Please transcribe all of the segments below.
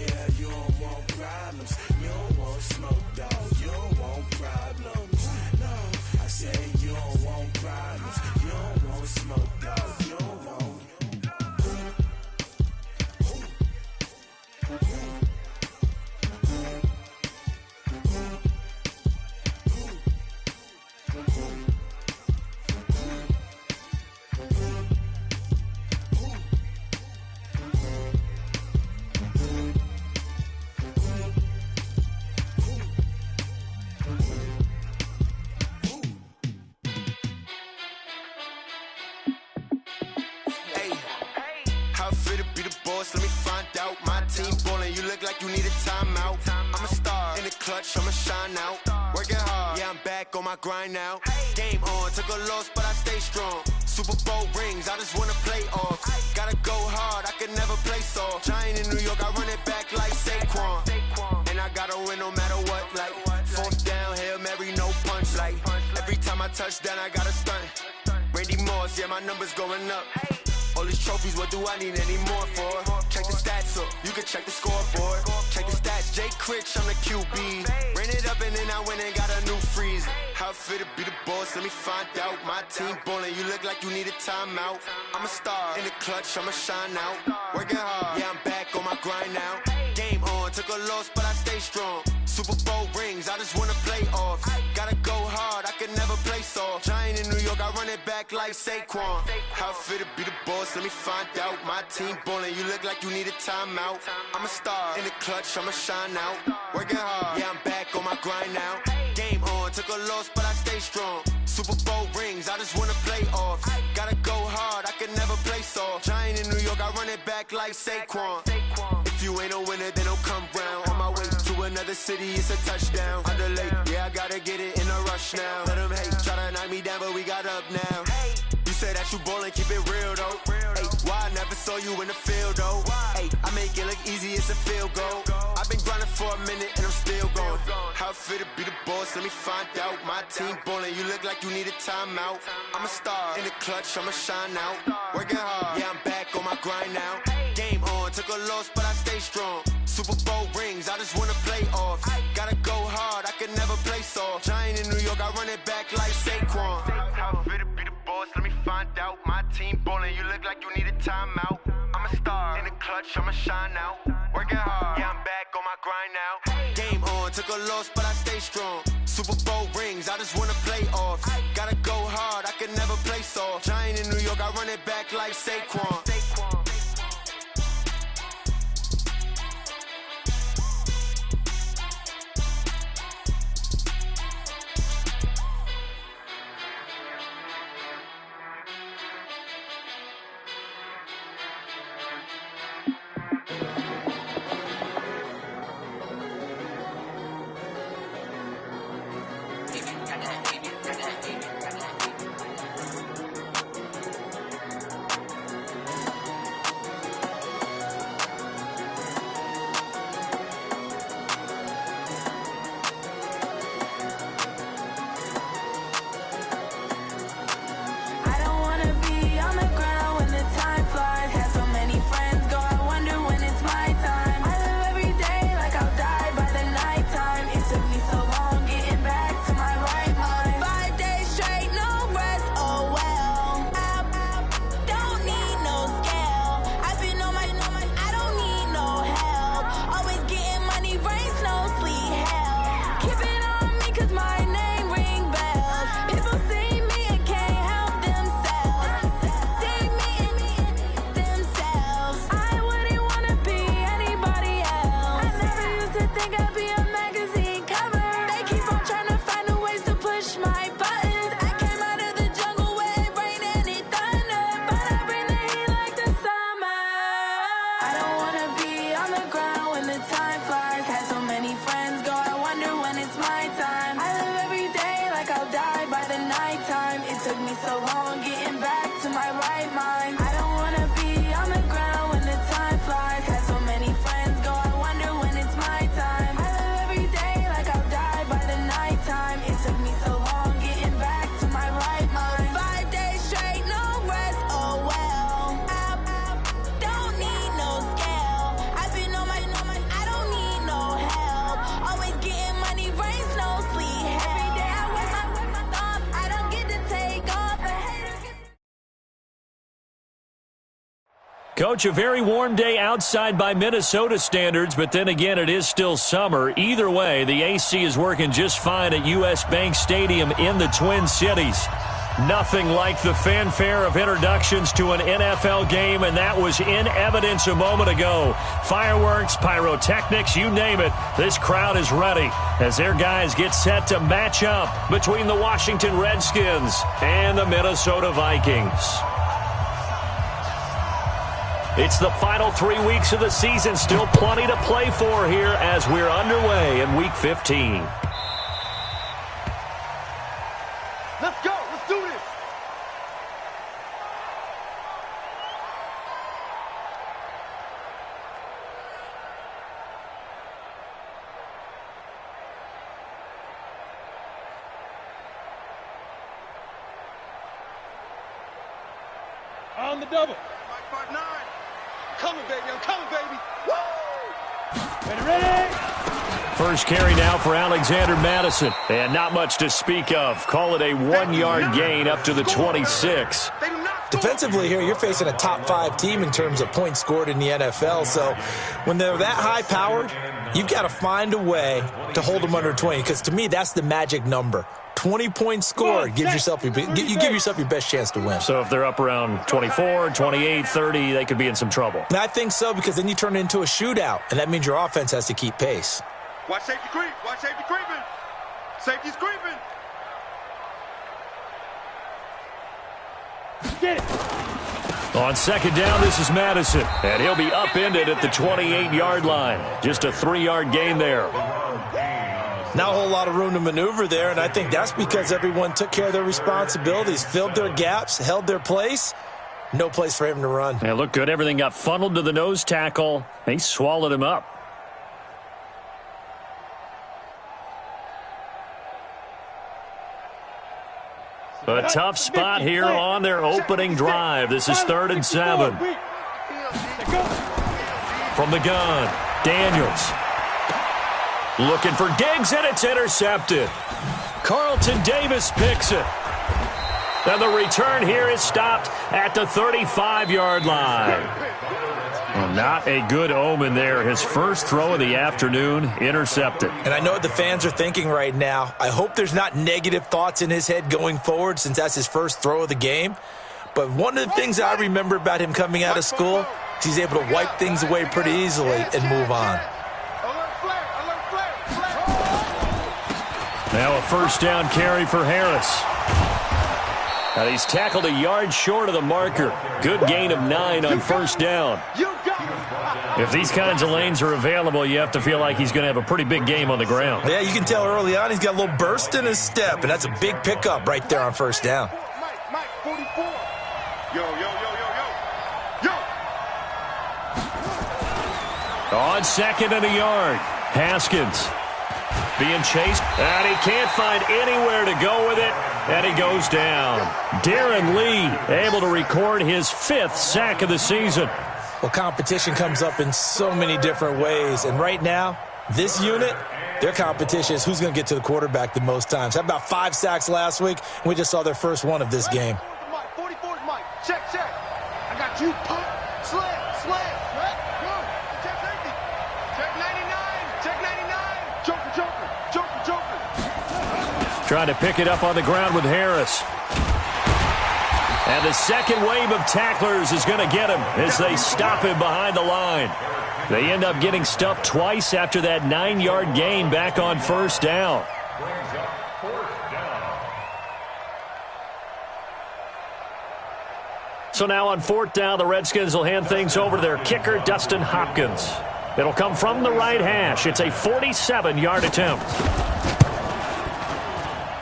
Yeah, you don't want problems. You don't want smoke, dog. You don't want problems. No, I said you don't want problems. You don't want smoke, dog. You don't want. Let me find out. My team ballin', you look like you need a timeout. I'm a star in the clutch, I'ma shine out. Working hard, yeah, I'm back on my grind now. Game on, took a loss, but I stay strong. Super Bowl rings, I just wanna play off. Gotta go hard, I can never play soft. Giant in New York, I run it back like Saquon. And I gotta win no matter what, like fourth down, Hail Mary, no punch. Like every time I touch down, I gotta stunt. Randy Moss, yeah, my numbers going up. All these trophies, what do I need any more for? Check the stats up, you can check the scoreboard. Check the stats, Jay Critch, I'm the QB. Ran it up and then I went and got a new freeze. How it fit to be the boss, let me find out. My team ballin', you look like you need a timeout. I'm a star in the clutch, I'ma shine out. Working hard, yeah, I'm back on my grind now. Game on, took a loss, but I stay strong. Super Bowl rings, I just wanna play off. Gotta go hard, I can never play soft. Giant in New York, I run it back like Saquon. How it fit to be the boss, let me find out. My team ballin', you look like you need a timeout. I'm a star in the clutch, I'ma shine out. Working hard, yeah, I'm back on my grind now. Game on, took a loss, but I stay strong. Super Bowl rings, I just wanna play off. Gotta go hard, I can never play soft. Giant in New York, I run it back like Saquon. If you ain't a winner, then don't come round. On my way to another city, it's a touchdown. Underlay, yeah, I gotta get it in a rush now. Let them hate, try to knock me down, but we got up now. You say that you ballin', keep it real though. Ay, why I never saw you in the field though? Ay, I make it look easy, it's a field goal. I've been grinding for a minute and I'm still going. How it fit to be the boss, let me find out. My team ballin', you look like you need a timeout. I'm a star in the clutch, I'ma shine out. Working hard, yeah, I'm back on my grind now. Game on, took a loss, but I stay strong. Super Bowl rings, I just wanna play off. Gotta go hard, I can never play soft. Giant in New York, I run it back like Saquon. How it fit to be the boss, let me find out. My team ballin', you look like you need a timeout. I'm a star in the clutch, I'ma shine out. Working hard, yeah, I'm back on my grind now. Game on, took a loss, but I stay strong. Super Bowl rings, I just wanna play off. Gotta go hard, I can never play soft. Giant in New York, I run it back like Saquon. Coach, a very warm day outside by Minnesota standards, but then again, it is still summer. Either way, the AC is working just fine at U.S. Bank Stadium in the Twin Cities. Nothing like the fanfare of introductions to an NFL game, and that was in evidence a moment ago. Fireworks, pyrotechnics, you name it. This crowd is ready as their guys get set to match up between the Washington Redskins and the Minnesota Vikings. It's the final 3 weeks of the season. Still plenty to play for here as we're underway in Week 15. Let's go. Let's do this. On the double. 5-5-9. Coming, baby. I'm coming, baby. Woo! Ready? First carry now for Alexander Madison. And not much to speak of. Call it a 1-yard gain up to the 26. Defensively here, you're facing a top-5 team in terms of points scored in the NFL. So when they're that high-powered, you've got to find a way to hold them under 20. Because to me, that's the magic number. 20 points scored, you give yourself your best chance to win. So if they're up around 24, 28, 30, they could be in some trouble. And I think so, because then you turn it into a shootout, and that means your offense has to keep pace. Watch safety creep. Watch safety creeping. Safety's creeping. Get it. On second down, this is Madison. And he'll be upended at the 28-yard line. Just a 3-yard gain there. Not a whole lot of room to maneuver there, and I think that's because everyone took care of their responsibilities, filled their gaps, held their place. No place for him to run. Yeah, looked good. Everything got funneled to the nose tackle. He swallowed him up. A tough spot here on their opening drive. This is 3rd and 7. From the gun, Daniels. Looking for Diggs, and it's intercepted. Carlton Davis picks it. And the return here is stopped at the 35-yard line. Well, not a good omen there. His first throw of the afternoon, intercepted. And I know what the fans are thinking right now. I hope there's not negative thoughts in his head going forward since that's his first throw of the game. But one of the things I remember about him coming out of school is he's able to wipe things away pretty easily and move on. Now a first down carry for Harris. And he's tackled a yard short of the marker. Good gain of 9 on first down. If these kinds of lanes are available, you have to feel like he's going to have a pretty big game on the ground. Yeah, you can tell early on he's got a little burst in his step, and that's a big pickup right there on first down. Mike, 44. Yo. On second and a yard, Haskins being chased, and he can't find anywhere to go with it, and he goes down. Darren Lee able to record his 5th sack of the season. Well, competition comes up in so many different ways, and right now, this unit, their competition is who's going to get to the quarterback the most times. How about 5 sacks last week? We just saw their first one of this game. 44, Mike. Check. I got you. Pump. Slam. Right? Go. Check safety. Check 99. Check 99. Joker. Trying to pick it up on the ground with Harris. And the second wave of tacklers is going to get him as they stop him behind the line. They end up getting stuffed twice after that 9-yard gain back on first down. So now on 4th down, the Redskins will hand things over to their kicker, Dustin Hopkins. It'll come from the right hash. It's a 47-yard attempt.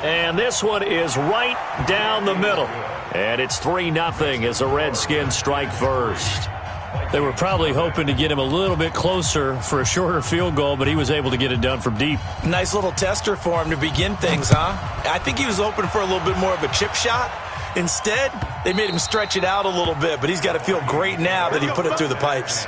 And this one is right down the middle. And it's 3-0 as the Redskins strike first. They were probably hoping to get him a little bit closer for a shorter field goal, but he was able to get it done from deep. Nice little tester for him to begin things, huh? I think he was hoping for a little bit more of a chip shot. Instead, they made him stretch it out a little bit, but he's got to feel great now that he put it through the pipes.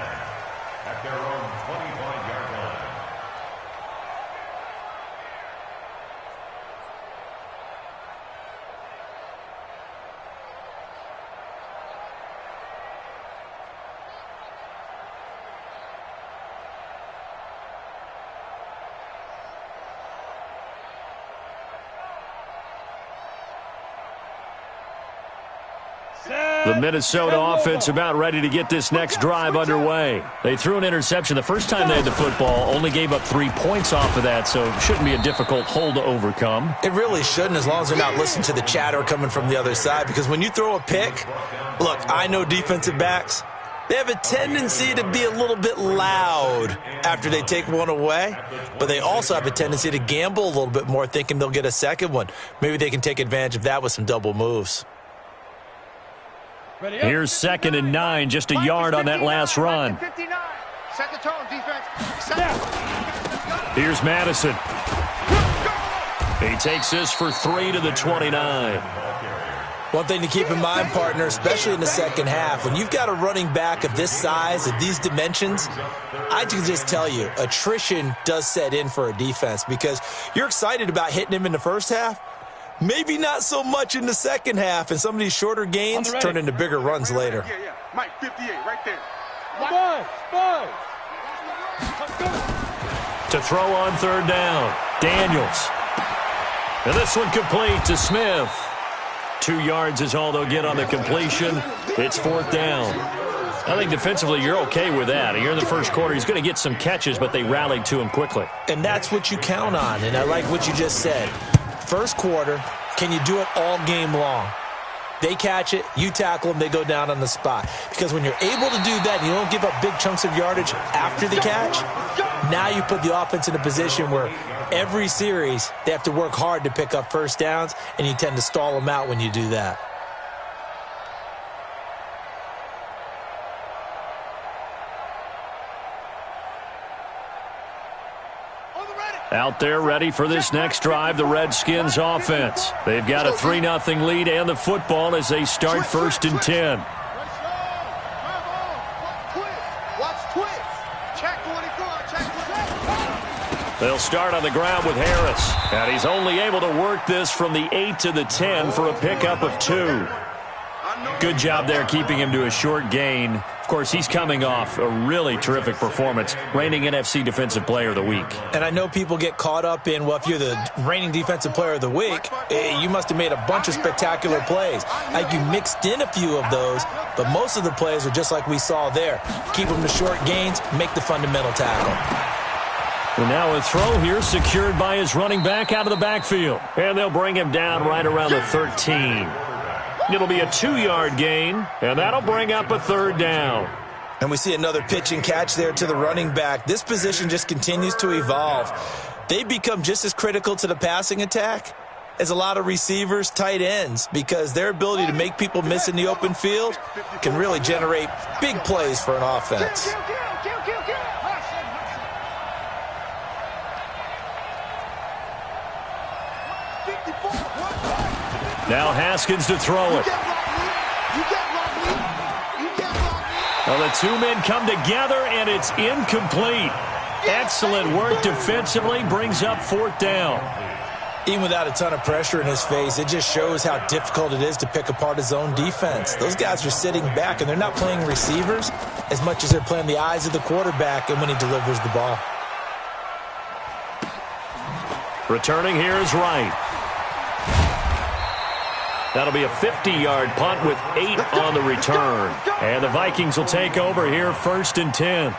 The Minnesota offense about ready to get this next drive underway. They threw an interception the first time they had the football, only gave up 3 points off of that, so it shouldn't be a difficult hole to overcome. It really shouldn't, as long as they're not listening to the chatter coming from the other side, because when you throw a pick, look, I know defensive backs, they have a tendency to be a little bit loud after they take one away, but they also have a tendency to gamble a little bit more, thinking they'll get a second one. Maybe they can take advantage of that with some double moves. Here's 2nd and 9, just a yard on that last run. Set the tone, defense. Here's Madison. He takes this for 3 to the 29. One thing to keep in mind, partner, especially in the second half, when you've got a running back of this size, of these dimensions, I can just tell you, attrition does set in for a defense, because you're excited about hitting him in the first half, maybe not so much in the second half, and some of these shorter gains turn into bigger runs later. Yeah. Mike, 58, right there. To throw on 3rd down, Daniels. And this one complete to Smith. 2 yards is all they'll get on the completion. It's 4th down. I think defensively you're okay with that. Here in the first quarter, he's going to get some catches, but they rallied to him quickly. And that's what you count on, and I like what you just said. First quarter, can you do it all game long? They catch it, you tackle them, they go down on the spot. Because when you're able to do that and you don't give up big chunks of yardage after the catch, now you put the offense in a position where every series they have to work hard to pick up first downs, and you tend to stall them out when you do that. Out there ready for this next drive, the Redskins offense. They've got a 3-0 lead and the football as they start 1st and 10. They'll start on the ground with Harris. And he's only able to work this from the 8 to the 10 for a pickup of 2. Good job there keeping him to a short gain. Of course, he's coming off a really terrific performance, reigning NFC Defensive Player of the Week. And I know people get caught up in, well, if you're the reigning Defensive Player of the Week, you must have made a bunch of spectacular plays. Like, you mixed in a few of those, but most of the plays are just like we saw there. Keep them to short gains, make the fundamental tackle. And now a throw here secured by his running back out of the backfield. And they'll bring him down right around the 13. It'll be a 2-yard gain, and that'll bring up a 3rd down. And we see another pitch and catch there to the running back. This position just continues to evolve. They become just as critical to the passing attack as a lot of receivers, tight ends, because their ability to make people miss in the open field can really generate big plays for an offense. Now Haskins to throw it. Well, the 2 men come together, and it's incomplete. Excellent work defensively, brings up 4th down. Even without a ton of pressure in his face, it just shows how difficult it is to pick apart his own defense. Those guys are sitting back, and they're not playing receivers as much as they're playing the eyes of the quarterback and when he delivers the ball. Returning here is Wright. That'll be a 50-yard punt with 8 on the return. And the Vikings will take over here 1st and 10.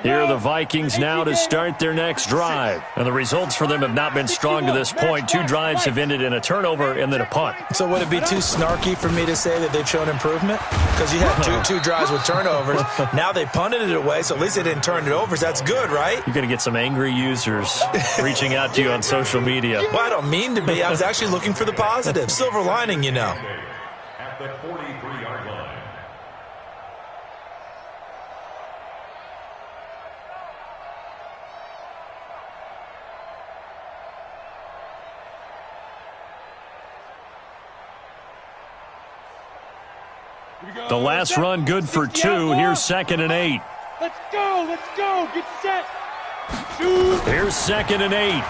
Here are the Vikings now to start their next drive. And the results for them have not been strong to this point. 2 drives have ended in a turnover and then a punt. So would it be too snarky for me to say that they've shown improvement? Because you had two drives with turnovers. Now they punted it away, so at least they didn't turn it over. So that's good, right? You're going to get some angry users reaching out to you on social media. Well, I don't mean to be. I was actually looking for the positive. Silver lining, you know. At the 43-yard line. The last run good for 2. Here's 2nd and 8. Let's go, get set. Shoot. Here's 2nd and 8.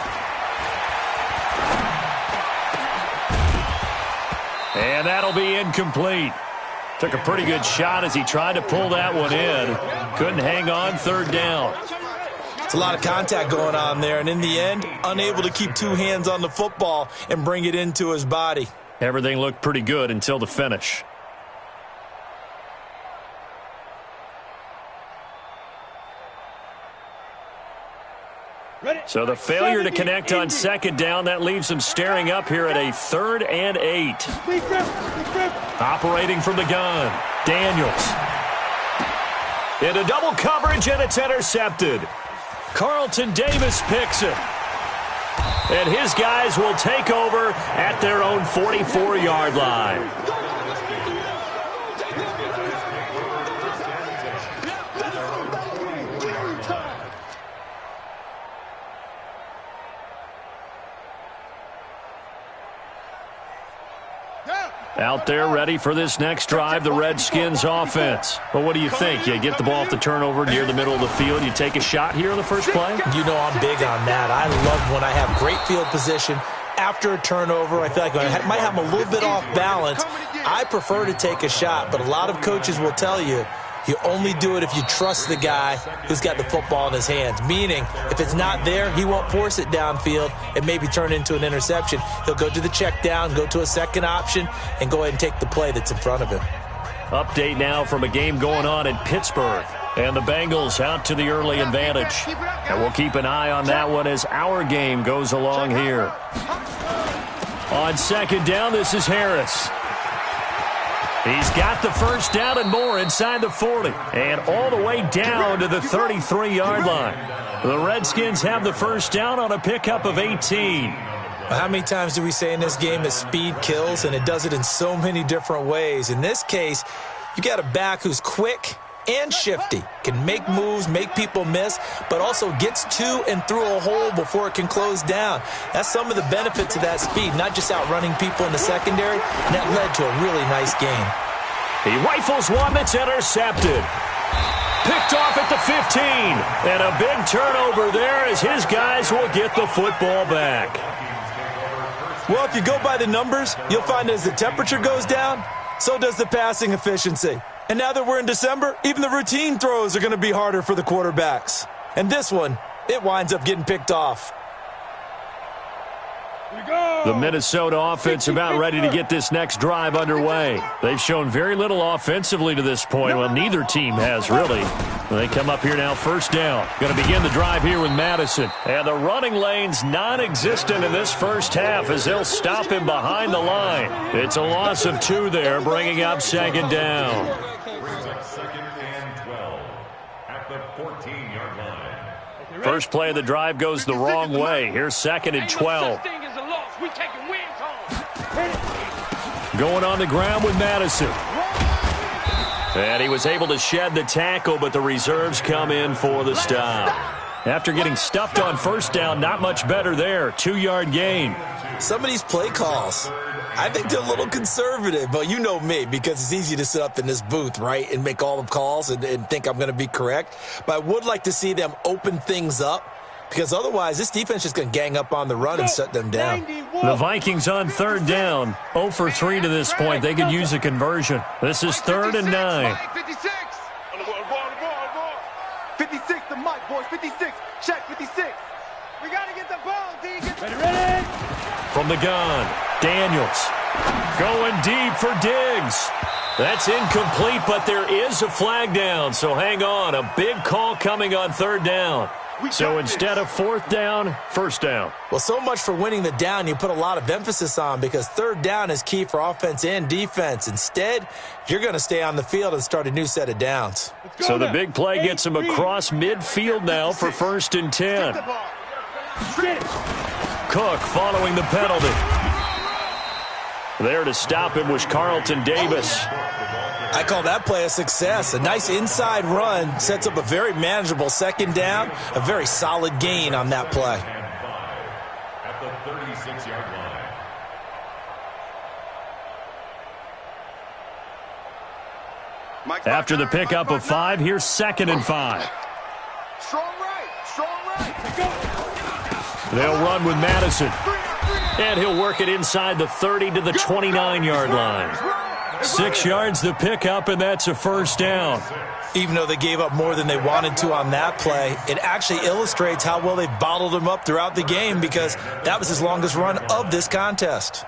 And that'll be incomplete. Took a pretty good shot as he tried to pull that one in. Couldn't hang on, third down. It's a lot of contact going on there, and in the end, unable to keep two hands on the football and bring it into his body. Everything looked pretty good until the finish. So the failure to connect on second down, that leaves him staring up here at a 3rd and 8. Operating from the gun, Daniels. Into double coverage, and it's intercepted. Carlton Davis picks it. And his guys will take over at their own 44-yard line. Out there ready for this next drive, the Redskins offense. But what do you think? You get the ball off the turnover near the middle of the field. You take a shot here on the first play? You know I'm big on that. I love when I have great field position. After a turnover, I feel like I might have a little bit off balance. I prefer to take a shot, but a lot of coaches will tell you, you only do it if you trust the guy who's got the football in his hands. Meaning, if it's not there, he won't force it downfield and maybe turn it into an interception. He'll go to the check down, go to a second option, and go ahead and take the play that's in front of him. Update now from a game going on in Pittsburgh. And the Bengals out to the early advantage. And we'll keep an eye on that one as our game goes along here. On second down, this is Harris. He's got the first down and more inside the 40. And all the way down to the 33-yard line. The Redskins have the first down on a pickup of 18. How many times do we say in this game that speed kills, and it does it in so many different ways? In this case, you got a back who's quick and shifty, can make moves, make people miss, but also gets to and through a hole before it can close down. That's some of the benefits of that speed, not just outrunning people in the secondary, and that led to a really nice game. He rifles one that's intercepted. Picked off at the 15, and a big turnover there as his guys will get the football back. Well, if you go by the numbers, you'll find as the temperature goes down, so does the passing efficiency. And now that we're in December, even the routine throws are going to be harder for the quarterbacks. And this one, it winds up getting picked off. The Minnesota offense about ready to get this next drive underway. They've shown very little offensively to this point. Well, neither team has really. They come up here now, first down. Going to begin the drive here with Madison. And the running lane's non-existent in this first half as they'll stop him behind the line. It's a loss of 2 there, bringing up second down. Second and 12 at the 14-yard line. First play of the drive goes the wrong way. Here's second and 12. Going on the ground with Madison. And he was able to shed the tackle, but the reserves come in for the stop. After getting stuffed on first down, not much better there. 2-yard gain. Some of these play calls, I think they're a little conservative, but you know me, because it's easy to sit up in this booth, right, and make all the calls and think I'm going to be correct. But I would like to see them open things up, because otherwise this defense is going to gang up on the run and shut them down. The Vikings on third down, 0 for 3 to this point. They could use a conversion. This is 3rd and 9. 56. 56, the mic, boys. 56. Check 56. We got to get the ball, D. Ready? From the gun, Daniels going deep for Diggs. That's incomplete, but there is a flag down, so hang on. A big call coming on third down. So instead of fourth down, first down. Well, so much for winning the down you put a lot of emphasis on, because third down is key for offense and defense. Instead, you're going to stay on the field and start a new set of downs. So the big play gets him across midfield now for 1st and 10. Cook following the penalty. There to stop him was Carlton Davis. I call that play a success. A nice inside run sets up a very manageable second down, a very solid gain on that play. At the 36-yard line. After the pickup of 5, here's 2nd and 5. Strong right. They'll run with Madison. And he'll work it inside the 30 to the 29-yard line. 6 yards the pickup, and that's a first down. Even though they gave up more than they wanted to on that play, it actually illustrates how well they bottled them up throughout the game because that was his longest run of this contest.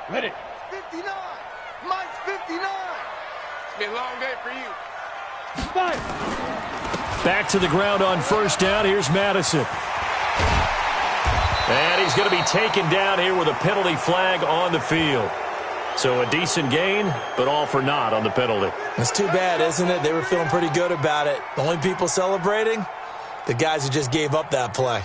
Ready. 59. Mike's 59. It's been a long day for you. 5. Back to the ground on first down. Here's Madison. And he's going to be taken down here with a penalty flag on the field. So a decent gain, but all for naught on the penalty. It's too bad, isn't it? They were feeling pretty good about it. The only people celebrating, the guys who just gave up that play.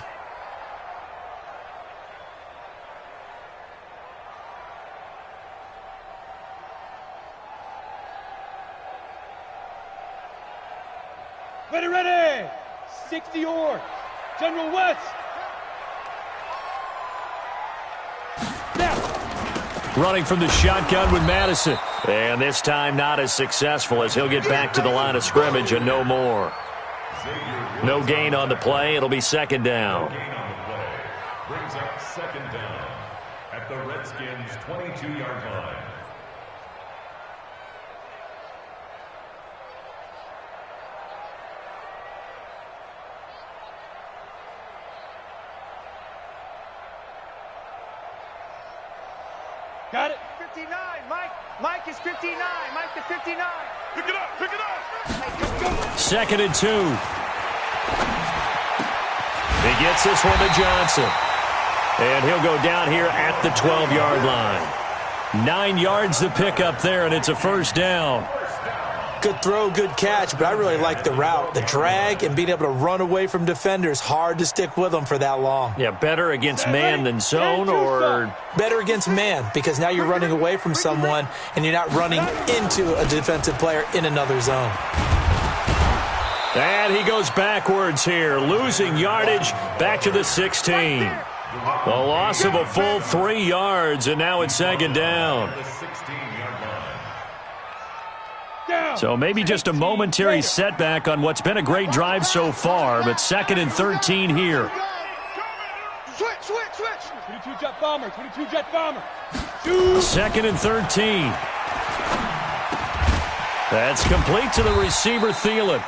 Ready, ready. 60 or General West. Now. Running from the shotgun with Madison. And this time not as successful as he'll get back to the line of scrimmage and no more. No gain on the play. It'll be second down. Brings up second down at the Redskins' 22-yard line. Got it. 59. Mike is 59. Mike to 59. Pick it up. Pick it up. Second and 2. He gets this one to Johnson. And he'll go down here at the 12-yard line. 9 yards to pick up there, and it's a first down. Good throw, good catch, but I really like the route. The drag and being able to run away from defenders, hard to stick with them for that long. Yeah, better against man than zone, or better against man because now you're running away from someone and you're not running into a defensive player in another zone. And he goes backwards here, losing yardage back to the 16. The loss of a full 3 yards, and now it's second down. So maybe just a momentary setback on what's been a great drive so far, but second and 13 here. Switch. 22 jet bomber. 22 jet bomber. Shoot. Second and 13. That's complete to the receiver, Thielen.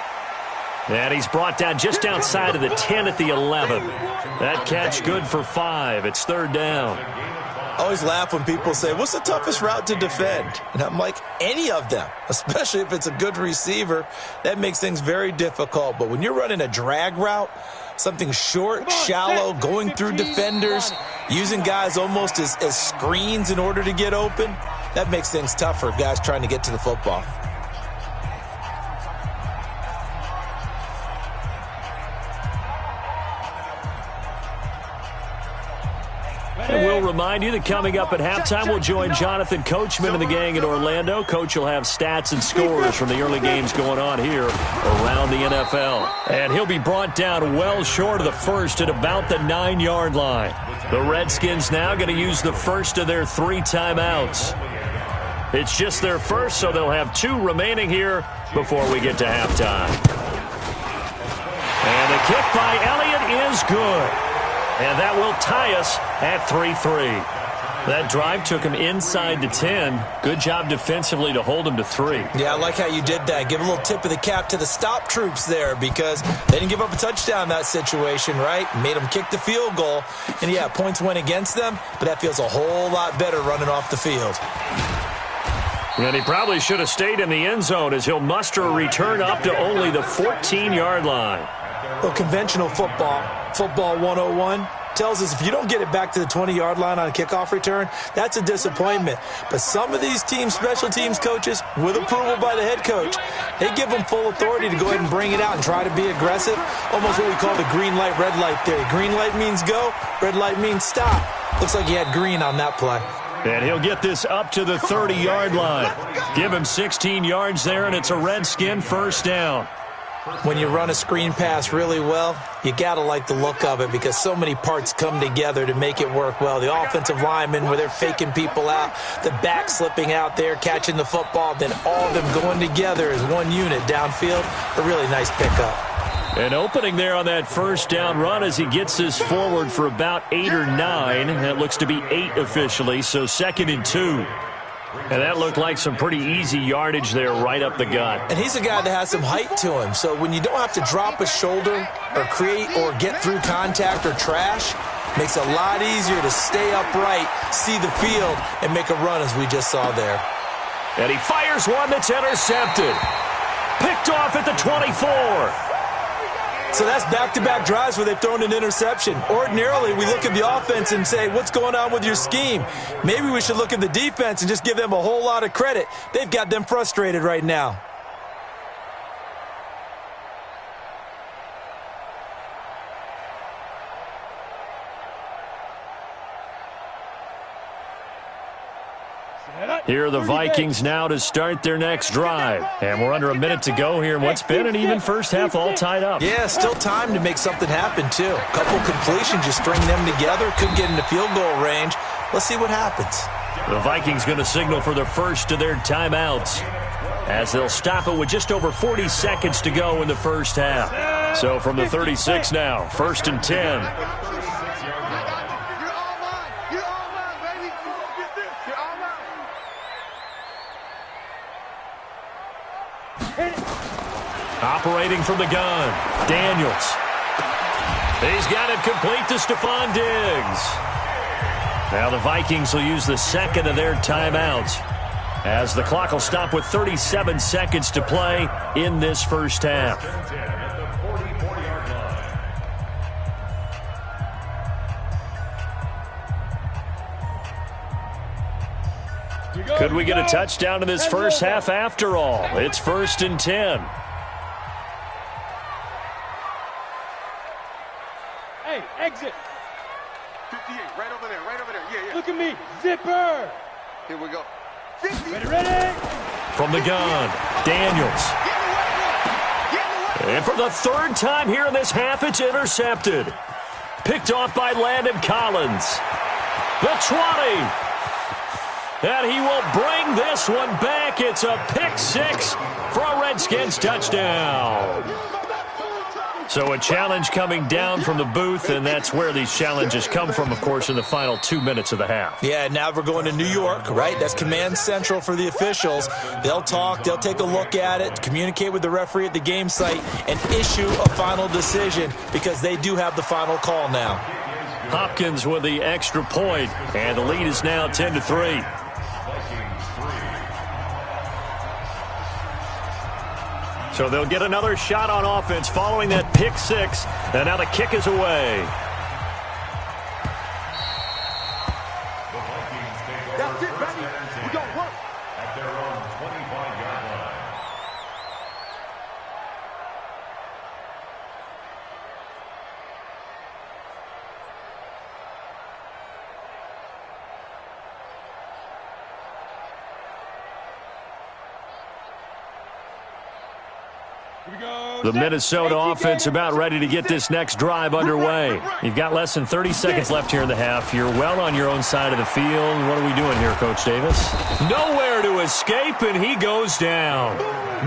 And he's brought down just outside of the 10 at the 11. That catch good for 5. It's third down. I always laugh when people say, what's the toughest route to defend? And I'm like, any of them, especially if it's a good receiver. That makes things very difficult. But when you're running a drag route, something short, shallow, going through defenders, using guys almost as screens in order to get open, that makes things tough for guys trying to get to the football. And we'll remind you that coming up at halftime, we'll join Jonathan Coachman and the gang in Orlando. Coach will have stats and scores from the early games going on here around the NFL. And he'll be brought down well short of the first at about the 9-yard line. The Redskins now going to use the first of their 3 timeouts. It's just their first, so they'll have 2 remaining here before we get to halftime. And the kick by Elliott is good. And that will tie us at 3-3. That drive took him inside the 10. Good job defensively to hold him to 3. Yeah, I like how you did that. Give a little tip of the cap to the stop troops there because they didn't give up a touchdown in that situation, right? Made them kick the field goal. And, yeah, points went against them, but that feels a whole lot better running off the field. And he probably should have stayed in the end zone as he'll muster a return up to only the 14-yard line. Well, conventional football 101, tells us if you don't get it back to the 20-yard line on a kickoff return, that's a disappointment. But some of these teams, special teams coaches, with approval by the head coach, they give them full authority to go ahead and bring it out and try to be aggressive, almost what we call the green light, red light theory. Green light means go, red light means stop. Looks like he had green on that play. And he'll get this up to the 30-yard line. Give him 16 yards there, and it's a Redskin first down. When you run a screen pass really well, you got to like the look of it because so many parts come together to make it work well. The offensive linemen where they're faking people out, the back slipping out there, catching the football, then all of them going together as one unit downfield. A really nice pickup. An opening there on that first down run as he gets this forward for about 8 or 9. That looks to be 8 officially, so second and 2. And that looked like some pretty easy yardage there right up the gut. And he's a guy that has some height to him. So when you don't have to drop a shoulder or create or get through contact or trash, makes it a lot easier to stay upright, see the field, and make a run as we just saw there. And he fires one that's intercepted. Picked off at the 24. So that's back-to-back drives where they've thrown an interception. Ordinarily, we look at the offense and say, what's going on with your scheme? Maybe we should look at the defense and just give them a whole lot of credit. They've got them frustrated right now. Here are the Vikings now to start their next drive. And we're under a minute to go here in what's been an even first half all tied up. Yeah, still time to make something happen, too. A couple completions, just string them together. Could get into field goal range. Let's see what happens. The Vikings going to signal for the first of their timeouts as they'll stop it with just over 40 seconds to go in the first half. So from the 36 now, 1st and 10. Operating from the gun, Daniels. He's got it complete to Stephon Diggs. Now the Vikings will use the second of their timeouts as the clock will stop with 37 seconds to play in this first half. Could we get a touchdown in this first half after all? It's 1st and 10. Hey, exit. 58, right over there, yeah. Look at me, zipper. Here we go. Ready? From the gun, Daniels. And for the third time here in this half, it's intercepted. Picked off by Landon Collins. The 20. And he will bring this one back. It's a pick six for a Redskins touchdown. So a challenge coming down from the booth, and that's where these challenges come from, of course, in the final 2 minutes of the half. Yeah, now we're going to New York, right? That's command central for the officials. They'll talk, they'll take a look at it, communicate with the referee at the game site, and issue a final decision because they do have the final call now. Hopkins with the extra point, and the lead is now 10-3. So they'll get another shot on offense following that pick six. And now the kick is away. That's it, baby. We don't work. At their own 25-yard line. The Minnesota offense about ready to get this next drive underway. You've got less than 30 seconds left here in the half. You're well on your own side of the field. What are we doing here, Coach Davis? Nowhere to escape, and he goes down.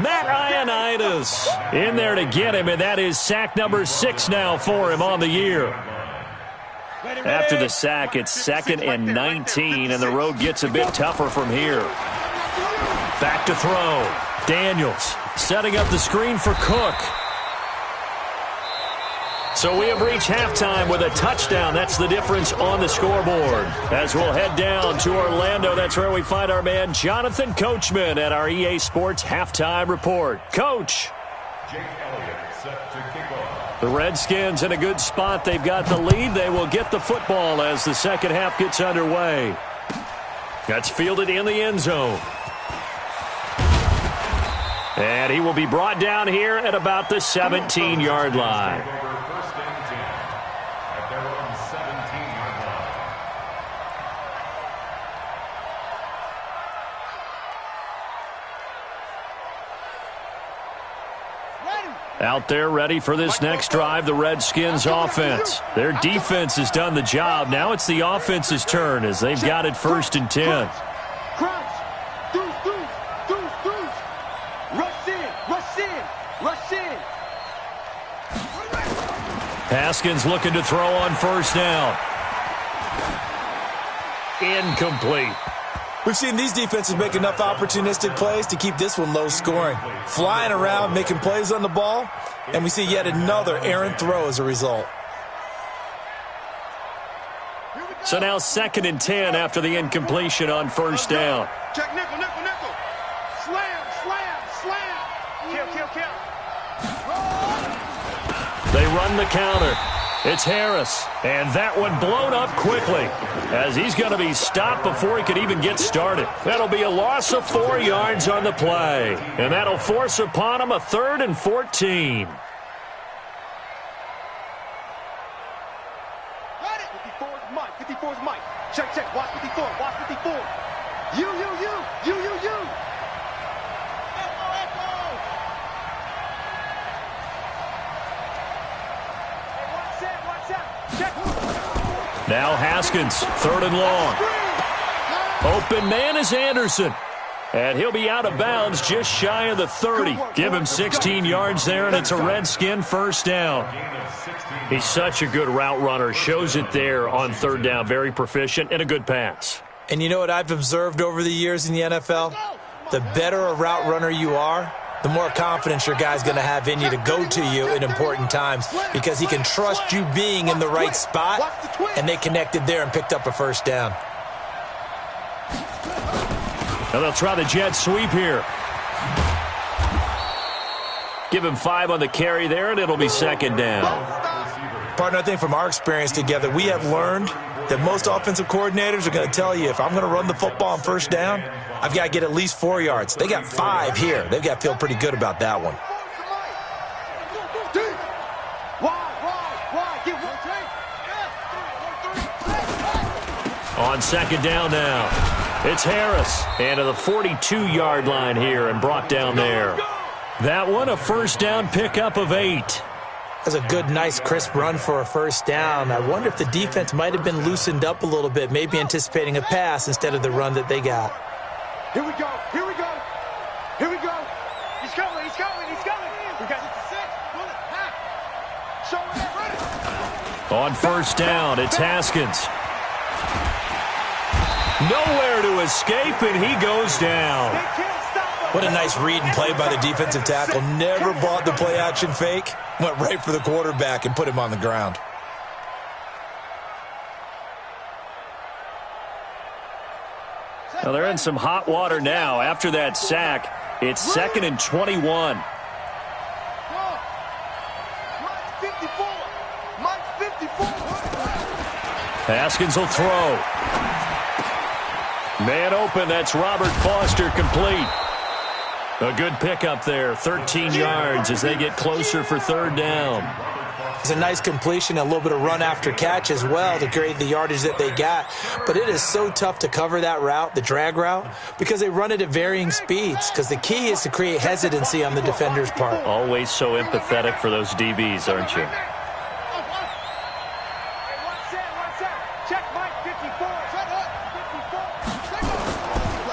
Matt Ioannidis in there to get him, and that is sack number 6 now for him on the year. After the sack, it's 2nd and 19, and the road gets a bit tougher from here. Back to throw. Daniels setting up the screen for Cook. So we have reached halftime with a touchdown. That's the difference on the scoreboard. As we'll head down to Orlando, that's where we find our man Jonathan Coachman at our EA Sports Halftime Report. Coach. Jake Elliott set to kick off. The Redskins in a good spot. They've got the lead. They will get the football as the second half gets underway. That's fielded in the end zone. And he will be brought down here at about the 17-yard line. First and 10 at their own 17-yard line. Out there ready for this next drive, the Redskins offense. Their defense has done the job. Now it's the offense's turn as they've got it 1st and 10. Haskins looking to throw on 1st down. Incomplete. We've seen these defenses make enough opportunistic plays to keep this one low scoring. Flying around, making plays on the ball, and we see yet another errant throw as a result. So now 2nd and 10 after the incompletion on first down. Check nickel, nickel, nickel. Slam, slam, slam. Kill, kill, kill. They run the counter. It's Harris, and that one blown up quickly as he's going to be stopped before he could even get started. That'll be a loss of 4 yards on the play, and that'll force upon him a 3rd and 14. 54's Mike, 54's Mike. Check, check, watch 54, watch 54. You. Now Haskins, 3rd and long. Open man is Anderson. And he'll be out of bounds just shy of the 30. Give him 16 yards there, and it's a Redskin first down. He's such a good route runner. Shows it there on 3rd down. Very proficient and a good pass. And you know what I've observed over the years in the NFL? The better a route runner you are, the more confidence your guy's going to have in you to go to you in important times because he can trust you being in the right spot, and they connected there and picked up a first down. Now they'll try the jet sweep here. Give him 5 on the carry there, and it'll be 2nd down. Partner, I think from our experience together, we have learned that most offensive coordinators are going to tell you, if I'm going to run the football on first down, I've got to get at least 4 yards. They got 5 here. They've got to feel pretty good about that one. On 2nd down now, it's Harris. And to the 42-yard line here and brought down there. That one, a first down pickup of 8. That's a good, nice, crisp run for a first down. I wonder if the defense might have been loosened up a little bit, maybe anticipating a pass instead of the run that they got. Here we go, here we go, here we go. He's coming, he's coming, he's coming. We got it to 6. Pull it, back. Show it, ready. On first down, it's Haskins. Nowhere to escape, and he goes down. What a nice read and play by the defensive tackle. Never bought the play-action fake. Went right for the quarterback and put him on the ground. Well, they're in some hot water now. After that sack, it's 2nd and 21. Haskins will throw. Man open, that's Robert Foster, complete. A good pickup there, 13 yards as they get closer for 3rd down. It's a nice completion, a little bit of run after catch as well to create the yardage that they got. But it is so tough to cover that route, the drag route, because they run it at varying speeds. Because the key is to create hesitancy on the defender's part. Always so empathetic for those DBs, aren't you?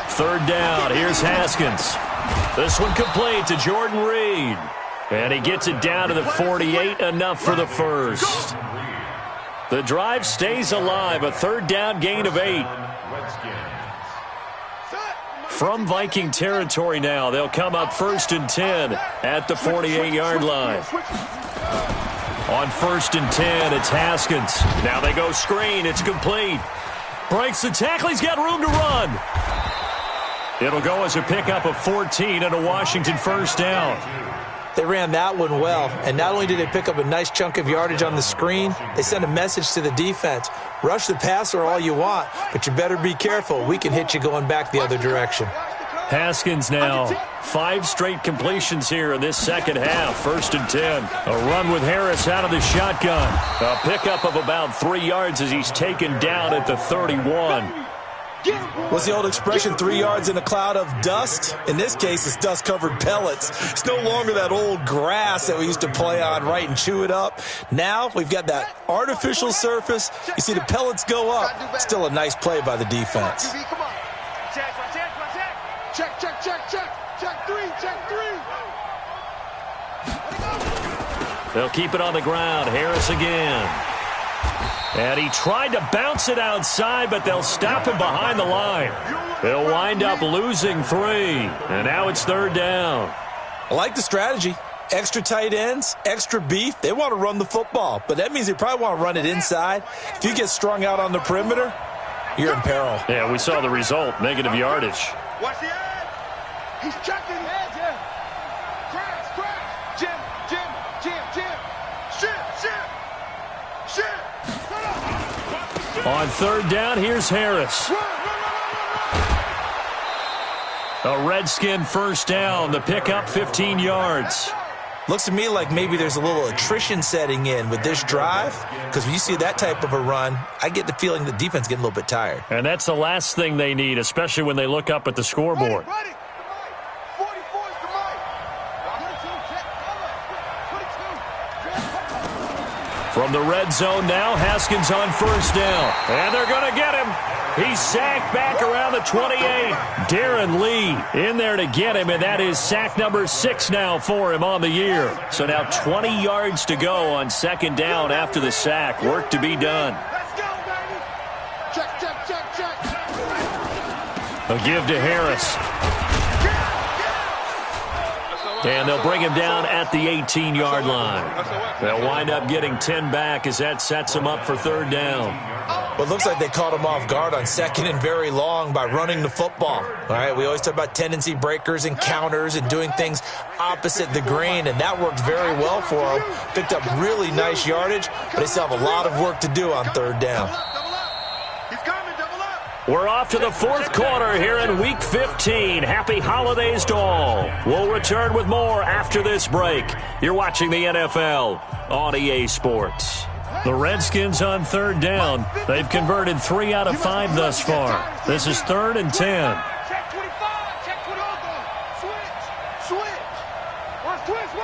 Third down, here's Haskins. This one complete to Jordan Reed. And he gets it down to the 48, enough for the first. The drive stays alive, a 3rd down gain of 8. From Viking territory now, they'll come up 1st and 10 at the 48-yard line. On 1st and 10, it's Haskins. Now they go screen, it's complete. Breaks the tackle, he's got room to run. It'll go as a pickup of 14 and a Washington first down. They ran that one well, and not only did they pick up a nice chunk of yardage on the screen, they sent a message to the defense. Rush the passer all you want, but you better be careful. We can hit you going back the other direction. Haskins now, 5 straight completions here in this second half. 1st and 10. A run with Harris out of the shotgun. A pickup of about 3 yards as he's taken down at the 31. What's the old expression, 3 yards in a cloud of dust? In this case, it's dust-covered pellets. It's no longer that old grass that we used to play on, right, and chew it up. Now we've got that artificial surface. You see the pellets go up. Still a nice play by the defense. Come on. Check. Check 3. They'll keep it on the ground. Harris again. And he tried to bounce it outside, but they'll stop him behind the line. He'll wind up losing 3. And now it's 3rd down. I like the strategy. Extra tight ends, extra beef. They want to run the football, but that means they probably want to run it inside. If you get strung out on the perimeter, you're in peril. Yeah, we saw the result, negative yardage. Watch the edge. He's checking. Edge, yeah. Crash. Jim. Shit. On 3rd down, here's Harris. A Redskin first down. The pickup, 15 yards. Looks to me like maybe there's a little attrition setting in with this drive, because when you see that type of a run, I get the feeling the defense getting a little bit tired. And that's the last thing they need, especially when they look up at the scoreboard. Ready. 44 is the mic. 22. From the red zone now, Haskins on first down. And they're going to get him. He's sacked back around the 28. Darren Lee in there to get him, and that is sack number 6 now for him on the year. So now 20 yards to go on 2nd down after the sack. Work to be done. Let's go, baby. Check. A give to Harris. And they'll bring him down at the 18-yard line. They'll wind up getting 10 back as that sets them up for 3rd down. Well, it looks like they caught him off guard on 2nd and very long by running the football. All right, we always talk about tendency breakers and counters and doing things opposite the grain, and that worked very well for them. Picked up really nice yardage, but they still have a lot of work to do on 3rd down. He's coming, double up. We're off to the 4th quarter here in Week 15. Happy holidays to all. We'll return with more after this break. You're watching the NFL on EA Sports. The Redskins on 3rd down. They've converted 3 out of 5 thus far. This is 3rd and 10. Check 25. Check 20. Switch. Watch twist.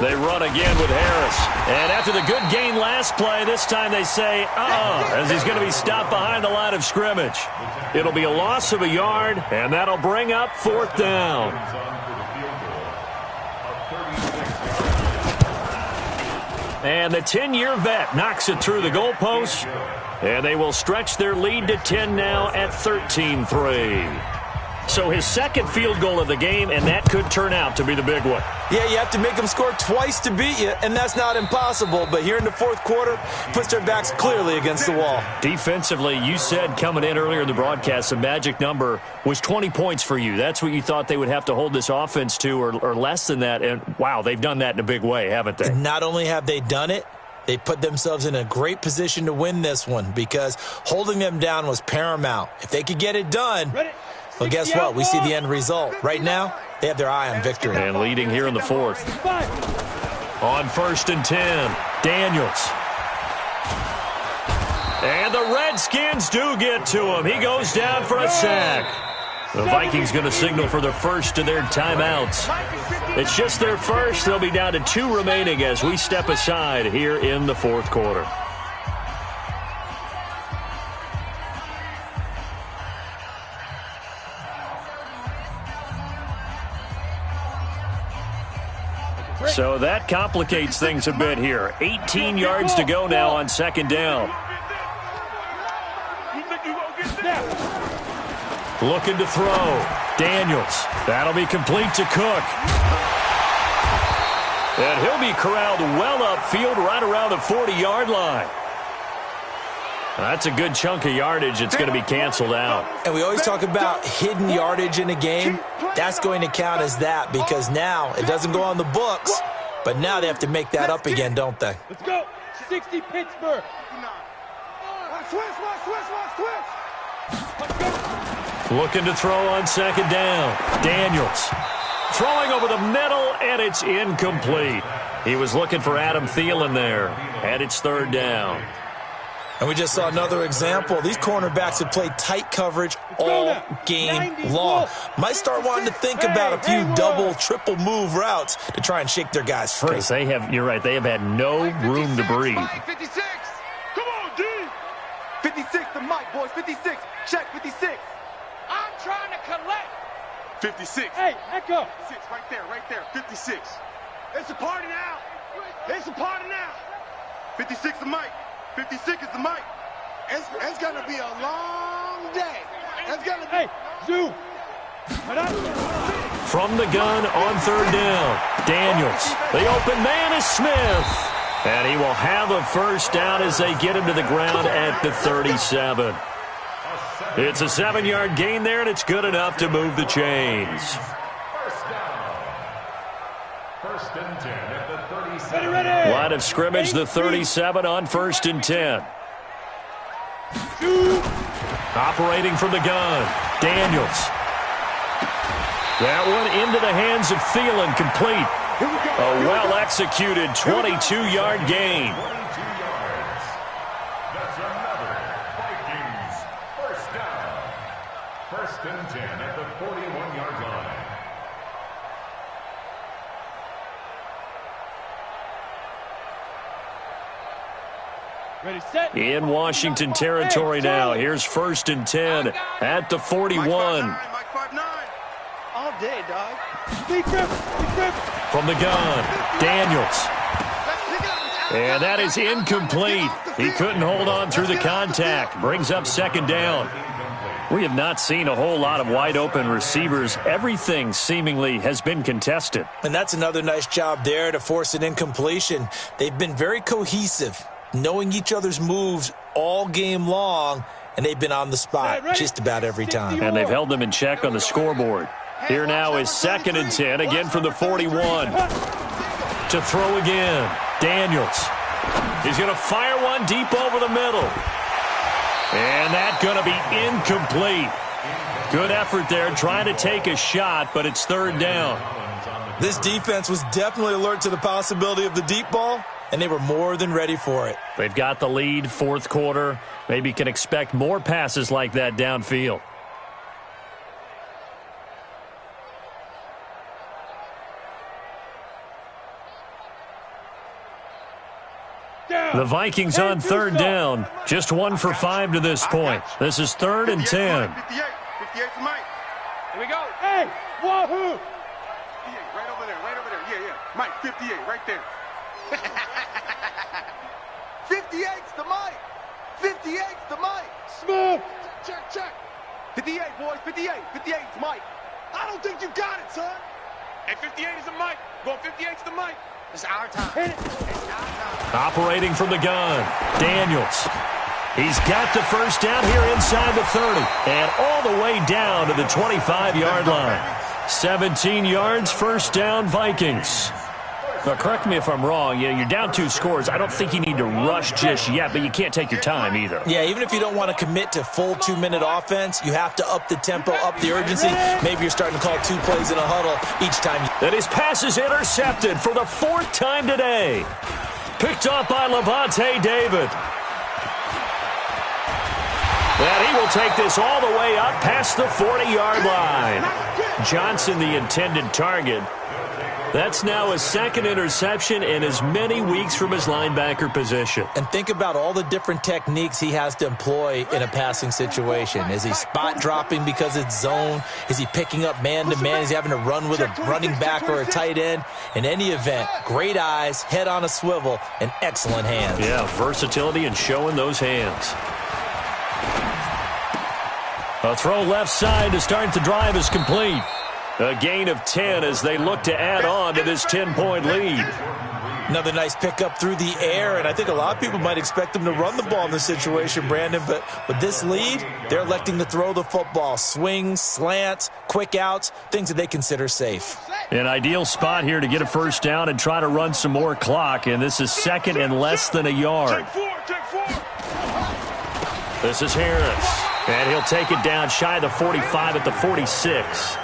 They run again with Harris. And after the good gain last play, this time they say, as he's going to be stopped behind the line of scrimmage. It'll be a loss of a yard, and that'll bring up 4th down. And the 10-year vet knocks it through the goalpost, and they will stretch their lead to 10 now at 13-3. So his 2nd field goal of the game, and that could turn out to be the big one. Yeah, you have to make them score twice to beat you, and that's not impossible. But here in the 4th quarter, puts their backs clearly against the wall. Defensively, you said coming in earlier in the broadcast, the magic number was 20 points for you. That's what you thought they would have to hold this offense to, or less than that. And, wow, they've done that in a big way, haven't they? And not only have they done it, they put themselves in a great position to win this one, because holding them down was paramount. If they could get it done, well, guess what? We see the end result. Right now, they have their eye on victory. And leading here in the 4th. On 1st and 10, Daniels. And the Redskins do get to him. He goes down for a sack. The Vikings going to signal for their first of their timeouts. It's just their first. They'll be down to 2 remaining as we step aside here in the 4th quarter. So that complicates things a bit here. 18 yards to go now on 2nd down. Looking to throw. Daniels. That'll be complete to Cook. And he'll be corralled well upfield right around the 40-yard line. That's a good chunk of yardage. It's going to be canceled out. And we always talk about hidden yardage in a game. That's going to count as that, because now it doesn't go on the books, but now they have to make that up again, don't they? Let's go. 60 Pittsburgh. Looking to throw on 2nd down. Daniels. Throwing over the middle, and it's incomplete. He was looking for Adam Thielen there, and it's 3rd down. And we just saw another example. These cornerbacks have played tight coverage all game long. Might start wanting to think about a few double, triple move routes to try and shake their guys free. Because they have, you're right, they have had no room to breathe. 56. Come on, D. 56, the mic, boys. 56. Check 56. I'm trying to collect. 56. Hey, echo. 6, right there. 56. It's a party now. It's a party now. 56 the mic. 56 is the mic. It's going to be a long day. It's going to be... Hey, Zoo. From the gun on third down, Daniels. The open man is Smith. And he will have a first down as they get him to the ground at the 37. It's a 7-yard gain there, and it's good enough to move the chains. First and 10 at the 37. Line of scrimmage, the 37 on 1st and 10. Operating from the gun, Daniels. That one into the hands of Thielen, complete. A well-executed 22-yard gain. 22 yards. That's another Vikings first down. First and 10 at the 41-yard line. Ready, set. In Washington territory now. Here's 1st and 10 at the 41. Mike 5'9". All day, dog. Big grip. From the gun, Daniels. And that is incomplete. He couldn't hold on through the contact. Brings up 2nd down. We have not seen a whole lot of wide-open receivers. Everything seemingly has been contested. And that's another nice job there to force an incompletion. They've been very cohesive, knowing each other's moves all game long, and they've been on the spot just about every time. And they've held them in check on the scoreboard. Here now is 2nd and 10, again from the 41. To throw again, Daniels. He's going to fire one deep over the middle. And that's going to be incomplete. Good effort there, trying to take a shot, but it's 3rd down. This defense was definitely alert to the possibility of the deep ball, and they were more than ready for it. They've got the lead, 4th quarter. Maybe can expect more passes like that downfield. The Vikings on 3rd down. Just 1 for 5 to this point. This is 3rd and 10. 58 to Mike. Here we go. Hey, wahoo. 58, right over there. Yeah. Mike, 58, right there. 58's the Mike. 58's the Mike. Smooth. Check. 58, boys. 58. 58's Mike. I don't think you got it, son. Hey, 58 is the Mike. Going 58's the Mike. It's our time. Hit it. It's our time. Operating from the gun, Daniels. He's got the first down here inside the 30 and all the way down to the 25-yard line. 17 yards, first down, Vikings. Now, correct me if I'm wrong. You're down 2 scores. I don't think you need to rush just yet, but you can't take your time either. Yeah, even if you don't want to commit to full 2-minute offense, you have to up the tempo, up the urgency. Maybe you're starting to call 2 plays in a huddle each time. And his pass is intercepted for the 4th time today. Picked off by Levante David. And he will take this all the way up past the 40-yard line. Johnson, the intended target. That's now his 2nd interception in as many weeks from his linebacker position. And think about all the different techniques he has to employ in a passing situation. Is he spot dropping because it's zone? Is he picking up man-to-man? Is he having to run with a running back or a tight end? In any event, great eyes, head on a swivel, and excellent hands. Yeah, versatility and showing those hands. A throw left side to start the drive is complete. A gain of 10 as they look to add on to this 10-point lead. Another nice pickup through the air, and I think a lot of people might expect them to run the ball in this situation, Brandon, but with this lead, they're electing to throw the football. Swings, slants, quick outs, things that they consider safe. An ideal spot here to get a first down and try to run some more clock, and this is 2nd and less than a yard. This is Harris, and he'll take it down shy of the 45 at the 46.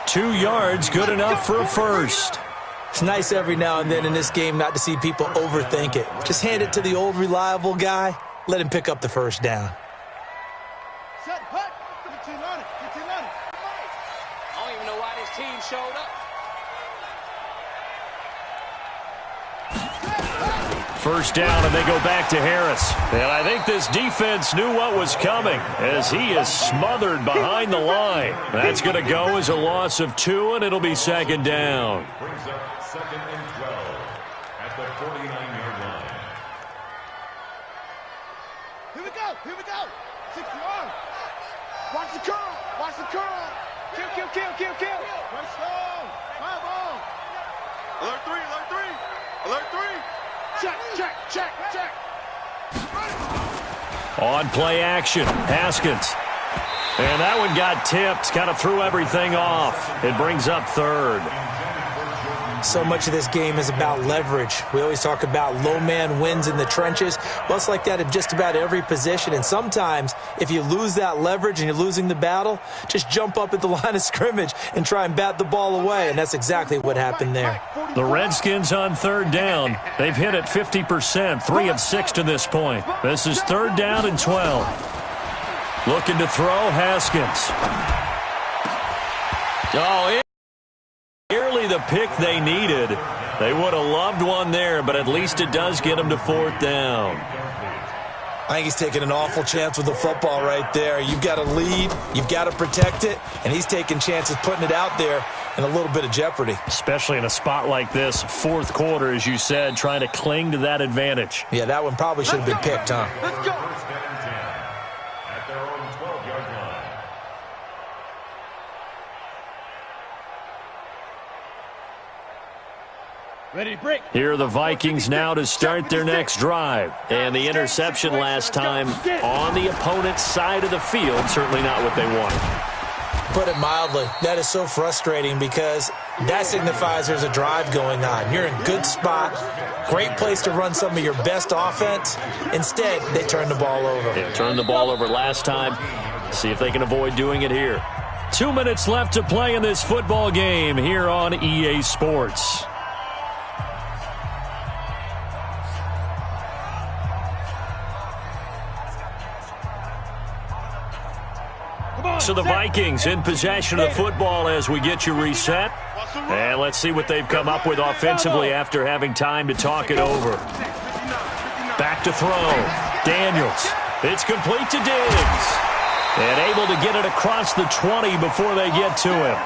2 yards, good enough for a first. It's nice every now and then in this game not to see people overthink it. Just hand it to the old reliable guy. Let him pick up the first down. Set, hut. Get on it. I don't even know why this team showed up. First down, and they go back to Harris. And I think this defense knew what was coming as he is smothered behind the line. That's going to go as a loss of 2, and it'll be 2nd down. Brings up 2nd and 12 at the 49-yard line. Here we go. 61. Watch the curl. Kill. First down. 5 on. Alert 3. Check. On play action, Haskins. And that one got tipped, kind of threw everything off. It brings up third. So much of this game is about leverage. We always talk about low man wins in the trenches. Well, it's like that in just about every position. And sometimes, if you lose that leverage and you're losing the battle, just jump up at the line of scrimmage and try and bat the ball away. And that's exactly what happened there. The Redskins on third down. They've hit it 50%, 3 of 6 to this point. This is third down and 12. Looking to throw, Haskins. Oh, nearly the pick they needed. They would have loved one there, but at least it does get them to fourth down. I think he's taking an awful chance with the football right there. You've got to lead, you've got to protect it, and he's taking chances putting it out there in a little bit of jeopardy. Especially in a spot like this, fourth quarter, as you said, trying to cling to that advantage. Yeah, that one probably should have been picked, huh? Let's go. First down and 10 at their own 12-yard line. Ready to break. Here are the Vikings now to start their next drive. And the interception last time on the opponent's side of the field, certainly not what they wanted. Put it mildly, that is so frustrating because that signifies there's a drive going on. You're in good spot, great place to run some of your best offense. Instead, they turn the ball over. They turned the ball over last time. See if they can avoid doing it here. 2 minutes left to play in this football game here on EA Sports. So the Vikings in possession of the football as we get you reset. And let's see what they've come up with offensively after having time to talk it over. Back to throw. Daniels. It's complete to Diggs. And able to get it across the 20 before they get to him.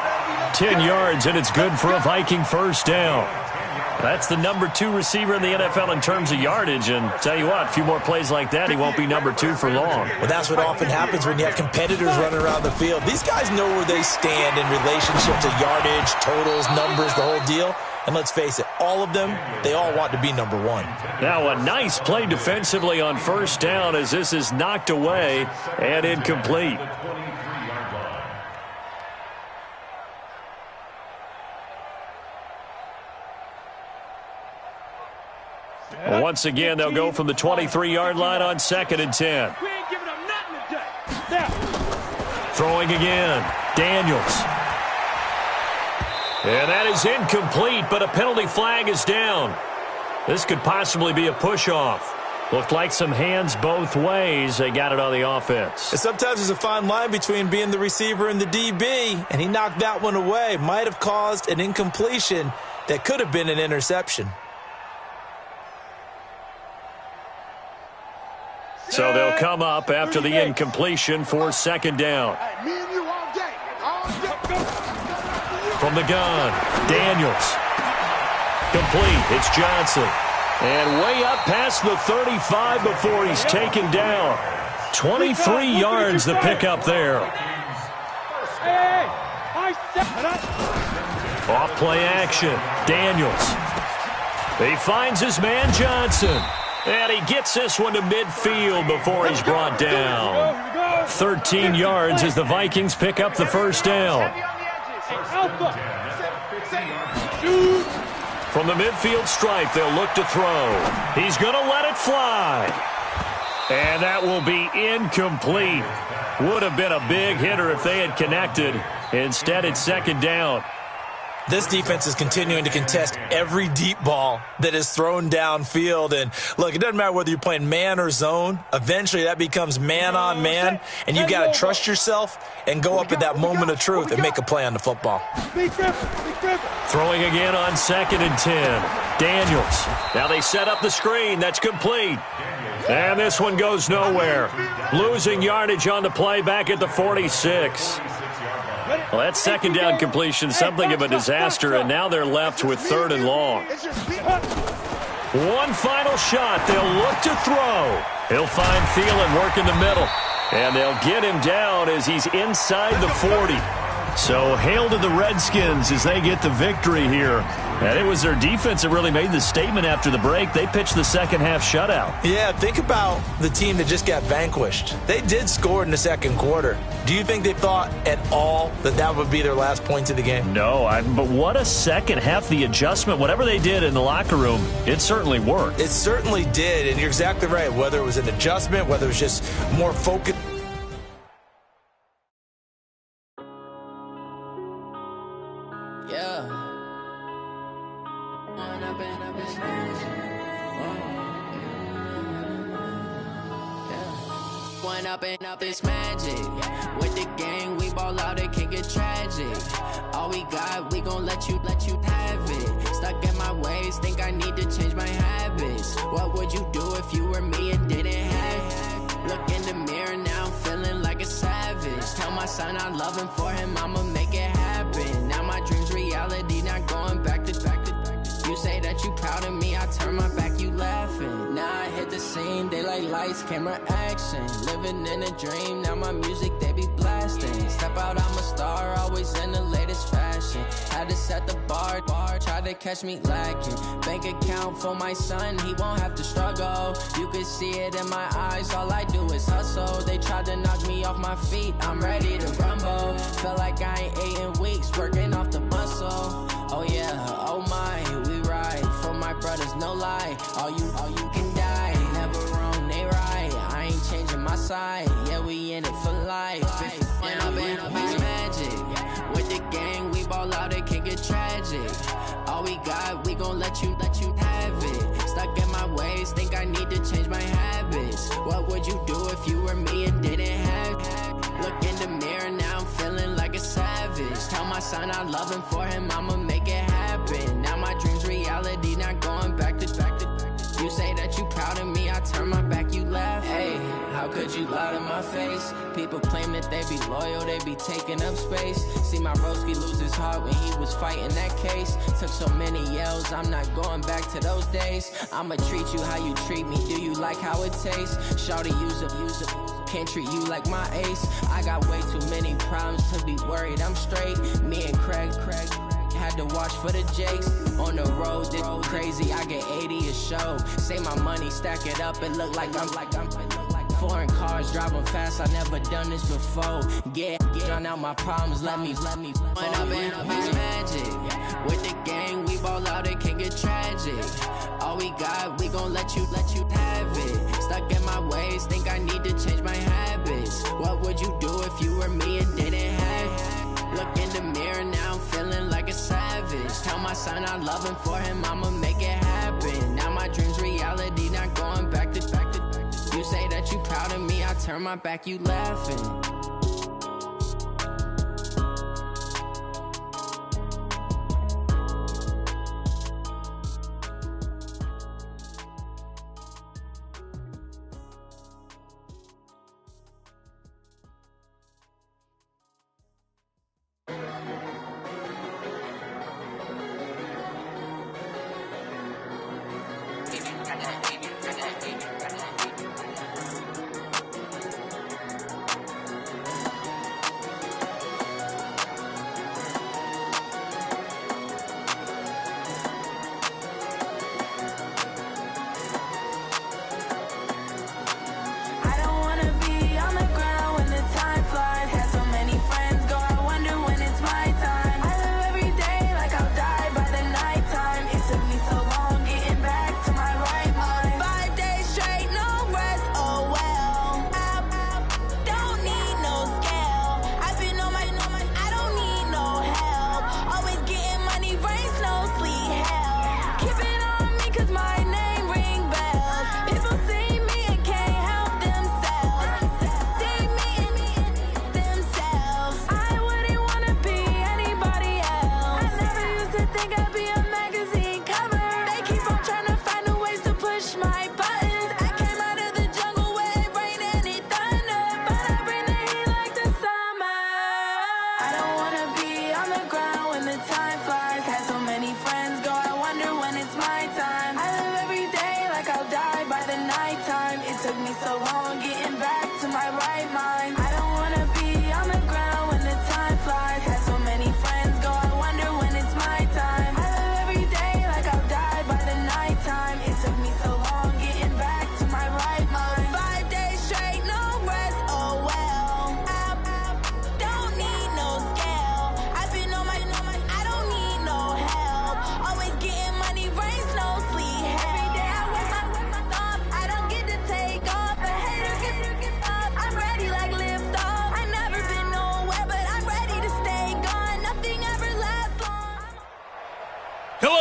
10 yards, and it's good for a Viking first down. That's the number 2 receiver in the NFL in terms of yardage. And tell you what, a few more plays like that, he won't be number 2 for long. Well, that's what often happens when you have competitors running around the field. These guys know where they stand in relationship to yardage, totals, numbers, the whole deal. And let's face it, all of them, they all want to be number 1. Now a nice play defensively on first down as this is knocked away and incomplete. Once again, they'll go from the 23-yard line on 2nd and 10. We ain't giving them nothing today. Now. Throwing again. Daniels. And that is incomplete, but a penalty flag is down. This could possibly be a push-off. Looked like some hands both ways. They got it on the offense. And sometimes there's a fine line between being the receiver and the DB, and he knocked that one away. Might have caused an incompletion that could have been an interception. So they'll come up after the incompletion for 2nd down. Me and you all day. From the gun, Daniels. Complete, it's Johnson. And way up past the 35 before he's taken down. 23 yards the pickup there. Hey, Off play action, Daniels. He finds his man Johnson. And he gets this one to midfield before he's brought down. 13 yards as the Vikings pick up the first down. From the midfield stripe, they'll look to throw. He's going to let it fly. And that will be incomplete. Would have been a big hitter if they had connected. Instead, it's 2nd down. This defense is continuing to contest every deep ball that is thrown downfield. And, look, it doesn't matter whether you're playing man or zone. Eventually, that becomes man-on-man, and you got to trust yourself and go up at that moment of truth and make a play on the football. Throwing again on 2nd and 10. Daniels. Now they set up the screen. That's complete. And this one goes nowhere. Losing yardage on the play back at the 46. Well, that 2nd down completion, something of a disaster, and now they're left with 3rd and long. One final shot. They'll look to throw. He'll find Thielen working the middle. And they'll get him down as he's inside the 40. So hail to the Redskins as they get the victory here. And it was their defense that really made the statement after the break. They pitched the second half shutout. Yeah, think about the team that just got vanquished. They did score in the second quarter. Do you think they thought at all that that would be their last points of the game? No, but what a second half. The adjustment, whatever they did in the locker room, it certainly worked. It certainly did, and you're exactly right. Whether it was an adjustment, whether it was just more focus. Up this magic with the gang, we ball out, it can get tragic. All we got, we gon' let you have it. Stuck in my ways, think I need to change my habits. What would you do if you were me and didn't have it? Look in the mirror now, I'm feeling like a savage. Tell my son I love him, for him I'ma make it happen. Now my dream's reality, not going back to. You say that you proud of me, I turn my back, you laughing. Now I hit the scene, daylight lights, camera action. Living in a dream, now my music, they be blasting. Step out, I'm a star, always in the latest fashion. Had to set the bar, try to catch me lacking. Bank account for my son, he won't have to struggle. You can see it in my eyes, all I do is hustle. They tried to knock me off my feet, I'm ready to rumble. Felt like I ain't ate in weeks, working off the muscle. Oh yeah, oh my, we ride for my brothers, no lie. All you can die, never wrong, they right. I ain't changing my side, yeah, we in it for life. When I've been up this magic with the gang, we ball out, it can get tragic. All we got, we gon' let you have it. Stuck in my ways, think I need to change my habits. What would you do if you were me and didn't have it? Look in the mirror, now I'm feeling like a savage. Tell my son I love him, for him I'ma make it happen. Now my dream's reality, not going back to. You say that you proud of me, I turn my back, you laugh. Hey, how could you lie to my face? People claim that they be loyal, they be taking up space. See my broski lose his heart when he was fighting that case. Took so many yells, I'm not going back to those days. I'ma treat you how you treat me, do you like how it tastes? Shawty, use it. Can't treat you like my ace. I got way too many problems to be worried, I'm straight. Me and Craig had to watch for the Jakes. On the road, this crazy, I get 80 a show. Say my money, stack it up, it look like I'm foreign cars, driving fast, I never done this before. Get drown out my problems, let me When I've been up this magic with the gang, we ball out, it can get tragic. All we got, we gon' let you have it. Stuck in my ways, think I need to change my habits. What would you do if you were me and didn't have it? Look in the mirror, now I'm feeling like a savage. Tell my son I love him, for him I'ma make it happen. Now my dream's reality, not going back to. You say that you proud of me, I turn my back, you laughing.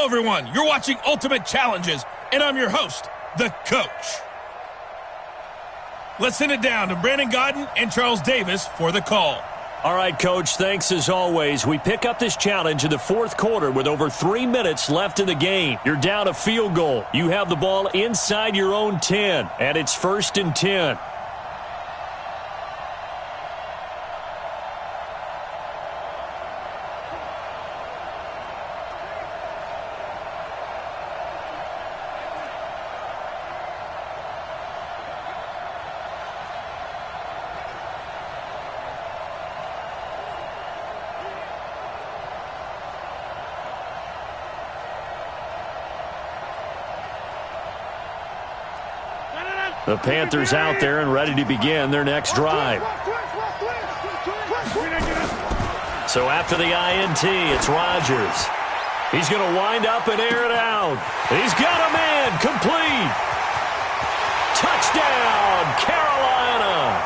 everyone. You're watching Ultimate Challenges, and I'm your host, the Coach. Let's send it down to Brandon Godden and Charles Davis for the call. All right, Coach, thanks as always. We pick up this challenge in the fourth quarter with over 3 minutes left in the game. You're down a field goal. You have the ball inside your own 10, and it's 1st and 10. The Panthers out there and ready to begin their next drive. So after the INT, it's Rodgers. He's going to wind up and air it out. He's got a man, complete. Touchdown, Carolina.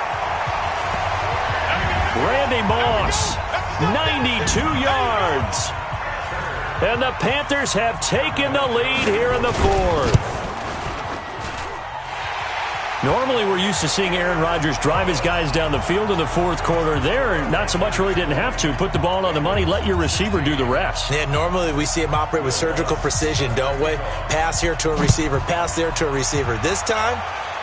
Randy Moss, 92 yards. And the Panthers have taken the lead here in the fourth. Normally, we're used to seeing Aaron Rodgers drive his guys down the field in the fourth quarter. There, not so much, really didn't have to. Put the ball on the money, let your receiver do the rest. Yeah, normally we see him operate with surgical precision, don't we? Pass here to a receiver, pass there to a receiver. This time,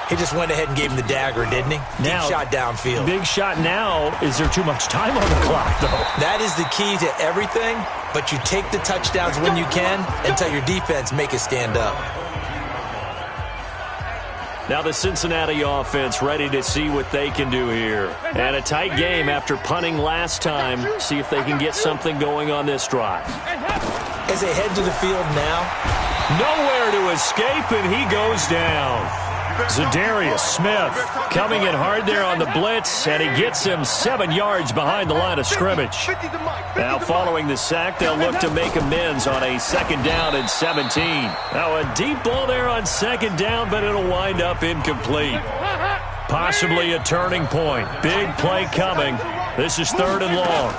he just went ahead and gave him the dagger, didn't he? Deep shot downfield. Big shot now. Is there too much time on the clock, though? That is the key to everything, but you take the touchdowns when you can and tell your defense, make it stand up. Now the Cincinnati offense ready to see what they can do here. And a tight game after punting last time. See if they can get something going on this drive. As they head to the field now. Nowhere to escape, and he goes down. Zadarius Smith coming in hard there on the blitz, and he gets him 7 yards behind the line of scrimmage. Now following the sack, they'll look to make amends on a 2nd down and 17. Now a deep ball there on 2nd down, but it'll wind up incomplete. Possibly a turning point. Big play coming. This is 3rd and long.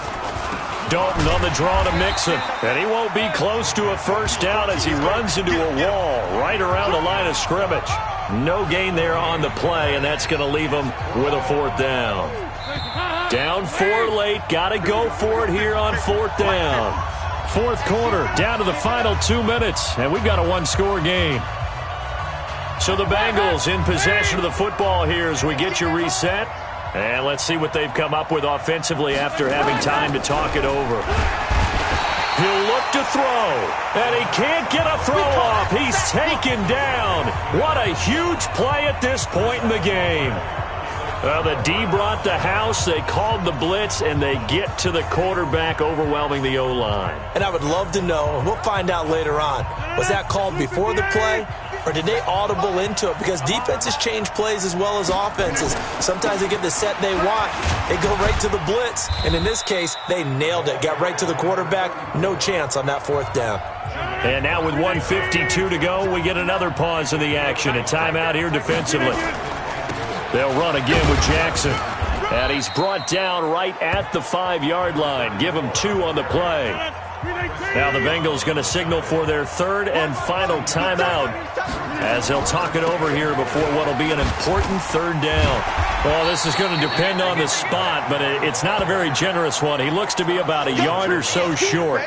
Dalton on the draw to Mixon, and he won't be close to a 1st down as he runs into a wall right around the line of scrimmage. No gain there on the play, and that's going to leave him with a 4th down. Down 4 late, got to go for it here on 4th down. 4th quarter, down to the final 2 minutes, and we've got a 1-score game. So the Bengals in possession of the football here as we get you reset. And let's see what they've come up with offensively after having time to talk it over. He'll look to throw, and he can't get a throw off. He's taken down. What a huge play at this point in the game. Well, the D brought the house. They called the blitz, and they get to the quarterback, overwhelming the O-line. And I would love to know, and we'll find out later on, was that called before the play? Or did they audible into it? Because defenses change plays as well as offenses. Sometimes they get the set they want. They go right to the blitz. And in this case, they nailed it. Got right to the quarterback. No chance on that 4th down. And now with 1:52 to go, we get another pause in the action. A timeout here defensively. They'll run again with Jackson. And he's brought down right at the 5-yard line. Give him 2 on the play. Now the Bengals going to signal for their 3rd and final timeout as they'll talk it over here before what will be an important 3rd down. Well, this is going to depend on the spot, but it's not a very generous one. He looks to be about a yard or so short.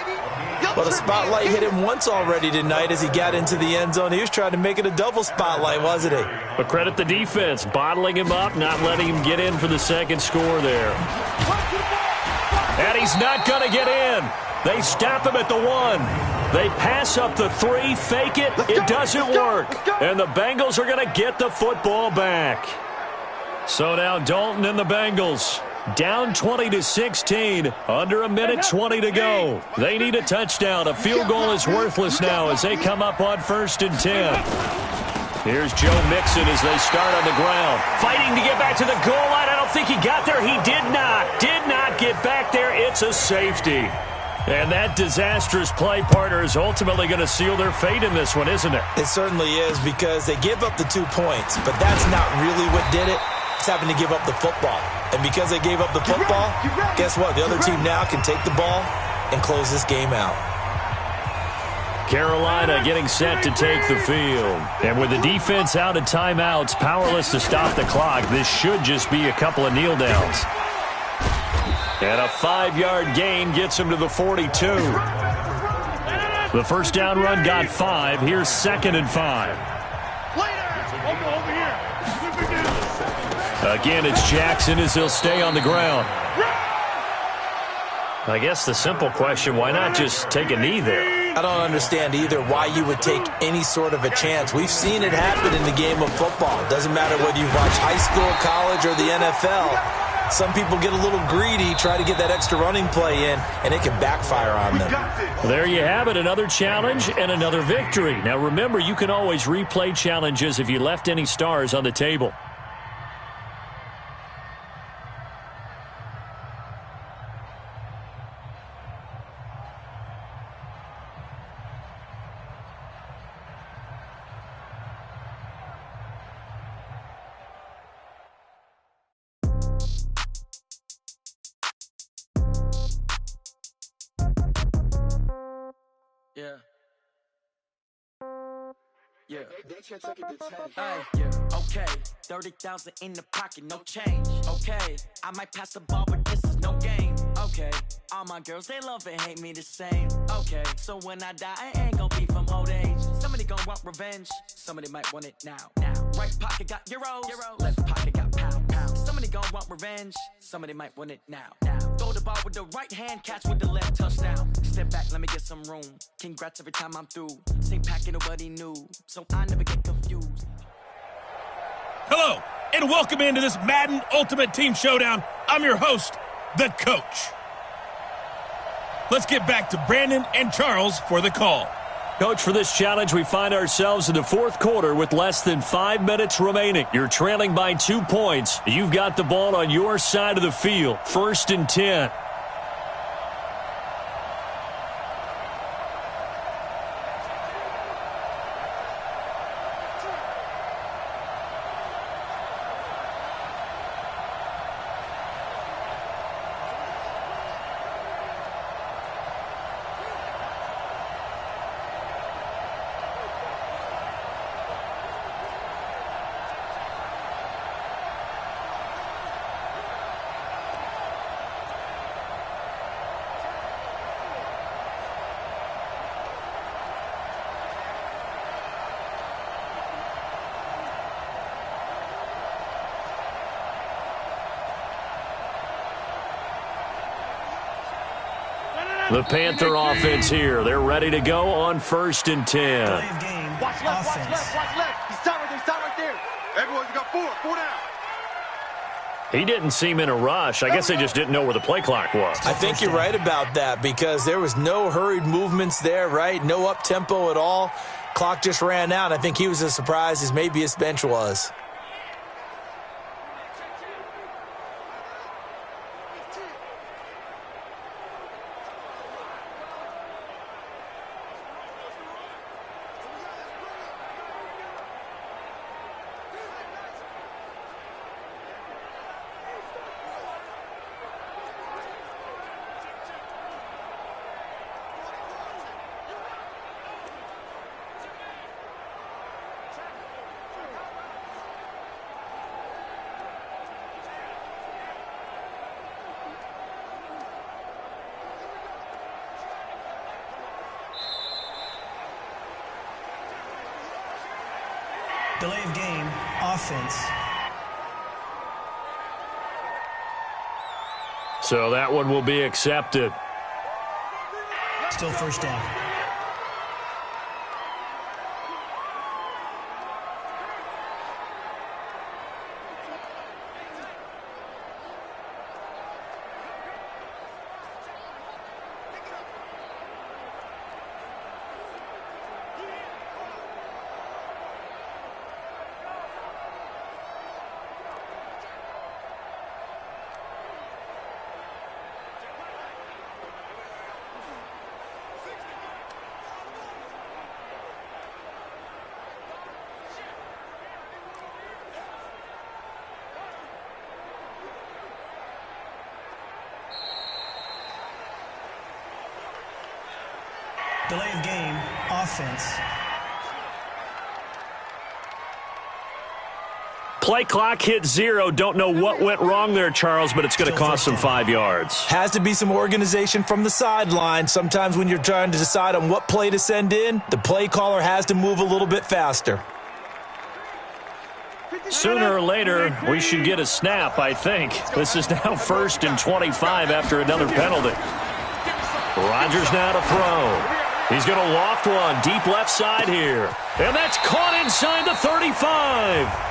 Well, the spotlight hit him once already tonight as he got into the end zone. He was trying to make it a double spotlight, wasn't he? But credit the defense, bottling him up, not letting him get in for the 2nd score there. And he's not going to get in. They stop him at the 1. They pass up the 3, fake it. It doesn't work. And the Bengals are going to get the football back. So now Dalton and the Bengals down 20-16, under 1:20 to go. They need a touchdown. A field goal is worthless now as they come up on 1st and 10. Here's Joe Mixon as they start on the ground. Fighting to get back to the goal line. I don't think he got there. He did not get back there. It's a safety. And that disastrous play, partner, is ultimately going to seal their fate in this one, isn't it? It certainly is, because they give up the 2 points, but that's not really what did it. It's having to give up the football. And because they gave up the football, guess what? The other team now can take the ball and close this game out. Carolina getting set to take the field. And with the defense out of timeouts, powerless to stop the clock, this should just be a couple of kneel downs. And a 5-yard gain gets him to the 42. The first down run got 5. Here's 2nd and 5. Again, it's Jackson as he'll stay on the ground. I guess the simple question, why not just take a knee there? I don't understand either why you would take any sort of a chance. We've seen it happen in the game of football. It doesn't matter whether you watch high school, college, or the NFL. Some people get a little greedy, try to get that extra running play in, and it can backfire on them. There you have it, another challenge and another victory. Now remember, you can always replay challenges if you left any stars on the table. Okay, 30,000 in the pocket, no change. Okay, I might pass the ball, but this is no game. Okay, all my girls, they love and hate me the same. Okay, so when I die, I ain't gonna be from old age. Somebody gonna want revenge, somebody might want it now. Right pocket got euros, left pocket got pounds. Somebody gonna want revenge, somebody might want it now. Throw the ball with the right hand, catch with the left, touchdown. Step back, let me get some room. Congrats every time I'm through. Same packet, nobody knew, so I never get confused. Hello, and welcome into this Madden Ultimate Team Showdown. I'm your host, the Coach. Let's get back to Brandon and Charles for the call. Coach, for this challenge, we find ourselves in the fourth quarter with less than 5 minutes remaining. You're trailing by 2 points. You've got the ball on your side of the field. 1st and 10. The Panther offense here. They're ready to go on 1st and 10. Watch left, watch left, watch left. He's tight right there, Everyone's got 4 down. He didn't seem in a rush. I guess they just didn't know where the play clock was. I think you're right about that because there was no hurried movements there, right? No up-tempo at all. Clock just ran out. I think he was as surprised as maybe his bench was. Delay of game, offense. So that one will be accepted. Still 1st down. Delay of game, offense. Play clock hit 0. Don't know what went wrong there, Charles, but it's going to cost them 5 yards. Has to be some organization from the sideline. Sometimes when you're trying to decide on what play to send in, the play caller has to move a little bit faster. Sooner or later, we should get a snap, I think. This is now 1st and 25 after another penalty. Rodgers now to throw. He's going to loft one deep left side here. And that's caught inside the 35.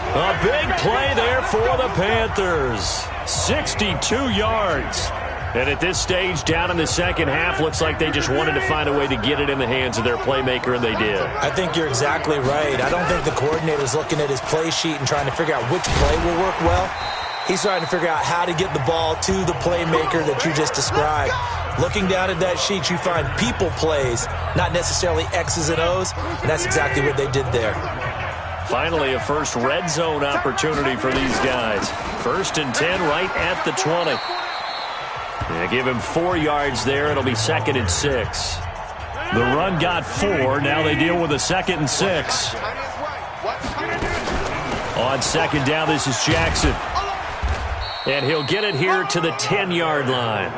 A big play there for the Panthers. 62 yards. And at this stage, down in the second half, looks like they just wanted to find a way to get it in the hands of their playmaker, and they did. I think you're exactly right. I don't think the coordinator's looking at his play sheet and trying to figure out which play will work well. He's trying to figure out how to get the ball to the playmaker that you just described. Looking down at that sheet, you find people plays, not necessarily X's and O's, and that's exactly what they did there. Finally, a first red zone opportunity for these guys. 1st and 10 right at the 20. Yeah, give him 4 yards there. It'll be 2nd and 6. The run got 4. Now they deal with a 2nd and 6. On 2nd down, this is Jackson. And he'll get it here to the 10-yard line.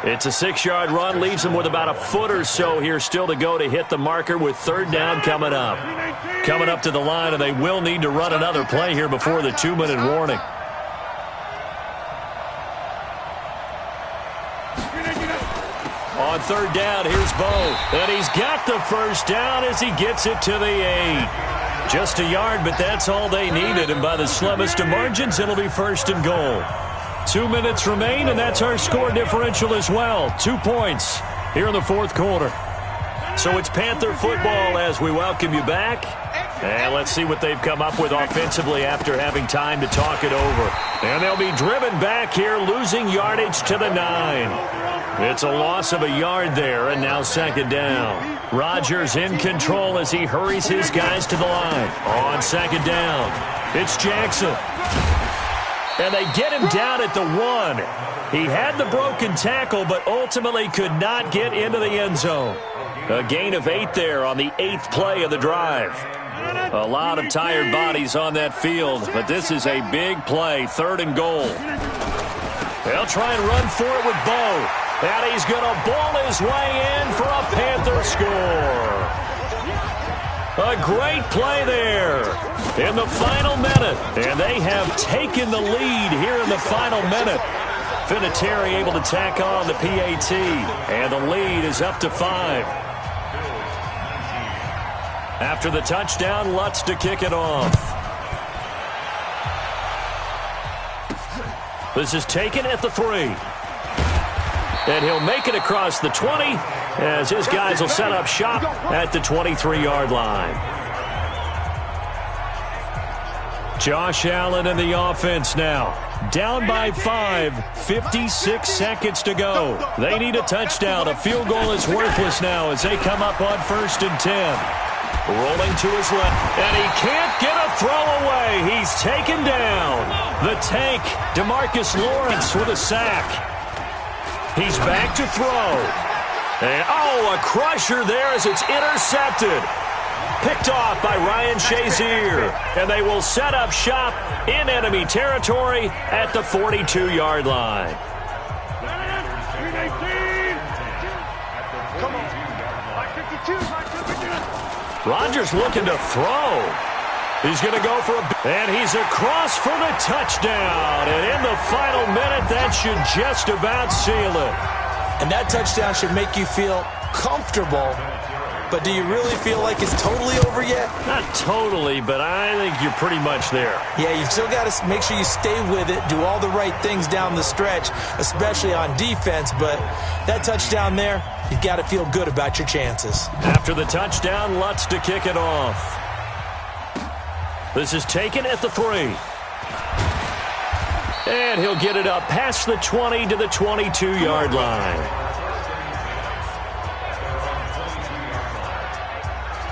It's a 6-yard run, leaves him with about a foot or so here still to go to hit the marker with 3rd down coming up. Coming up to the line, and they will need to run another play here before the 2-minute warning. On 3rd down, here's Bo. And he's got the 1st down as he gets it to the 8. Just a yard, but that's all they needed. And by the slimmest of margins, it'll be 1st and goal. 2 minutes remain, and that's our score differential as well. 2 points here in the 4th quarter. So it's Panther football as we welcome you back. And let's see what they've come up with offensively after having time to talk it over. And they'll be driven back here, losing yardage to the 9. It's a loss of a yard there, and now 2nd down. Rodgers in control as he hurries his guys to the line. On 2nd down, it's Jackson. And they get him down at the 1. He had the broken tackle, but ultimately could not get into the end zone. A gain of 8 there on the 8th play of the drive. A lot of tired bodies on that field, but this is a big play, 3rd and goal. They'll try and run for it with Bo. And he's going to ball his way in for a Panther score. A great play there in the final minute. And they have taken the lead here in the final minute. Vinatieri able to tack on the PAT. And the lead is up to 5. After the touchdown, Lutz to kick it off. This is taken at the 3. And he'll make it across the 20 as his guys will set up shop at the 23-yard line. Josh Allen in the offense now. Down by 5, 56 seconds to go. They need a touchdown. A field goal is worthless now as they come up on 1st and 10. Rolling to his left, and he can't get a throw away. He's taken down. The tank, DeMarcus Lawrence with a sack. He's back to throw. And, a crusher there as it's intercepted. Picked off by Ryan Shazier. And they will set up shop in enemy territory at the 42-yard line. Come on. 52. Rodgers looking to throw. He's going to go for and he's across for the touchdown. And in the final minute, that should just about seal it. And that touchdown should make you feel comfortable. But do you really feel like it's totally over yet? Not totally, but I think you're pretty much there. Yeah, you still got to make sure you stay with it, do all the right things down the stretch, especially on defense. But that touchdown there, you've got to feel good about your chances. After the touchdown, Lutz to kick it off. This is taken at the 3. And he'll get it up past the 20 to the 22-yard line.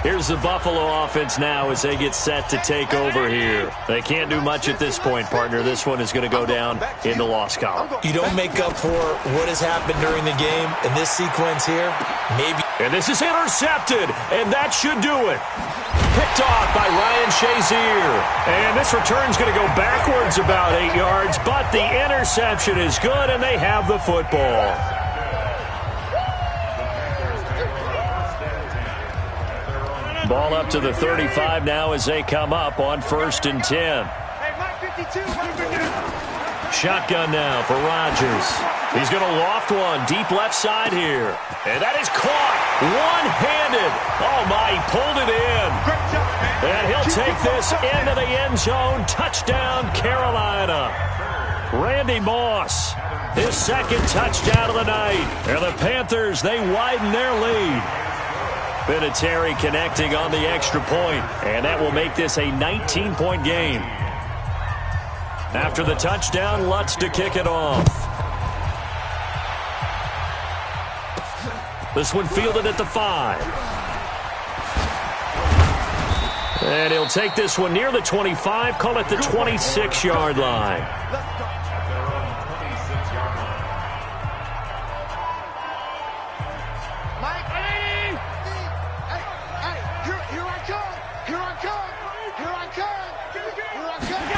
Here's the Buffalo offense now as they get set to take over here. They can't do much at this point, partner. This one is going to go down in the loss column. You don't make up for what has happened during the game in this sequence here. Maybe And this is intercepted, and that should do it. Picked off by Ryan Shazier. And this return's going to go backwards about 8 yards, but the interception is good, and they have the football. Ball up to the 35 now as they come up on 1st and 10. Shotgun now for Rodgers. He's going to loft one deep left side here. And that is caught one-handed. Oh, my, he pulled it in. And he'll take this into the end zone. Touchdown, Carolina. Randy Moss, his second touchdown of the night. And the Panthers, they widen their lead. Vinatieri connecting on the extra point, and that will make this a 19-point game. After the touchdown, Lutz to kick it off. This one fielded at the 5. And he'll take this one near the 25, call it the 26-yard line.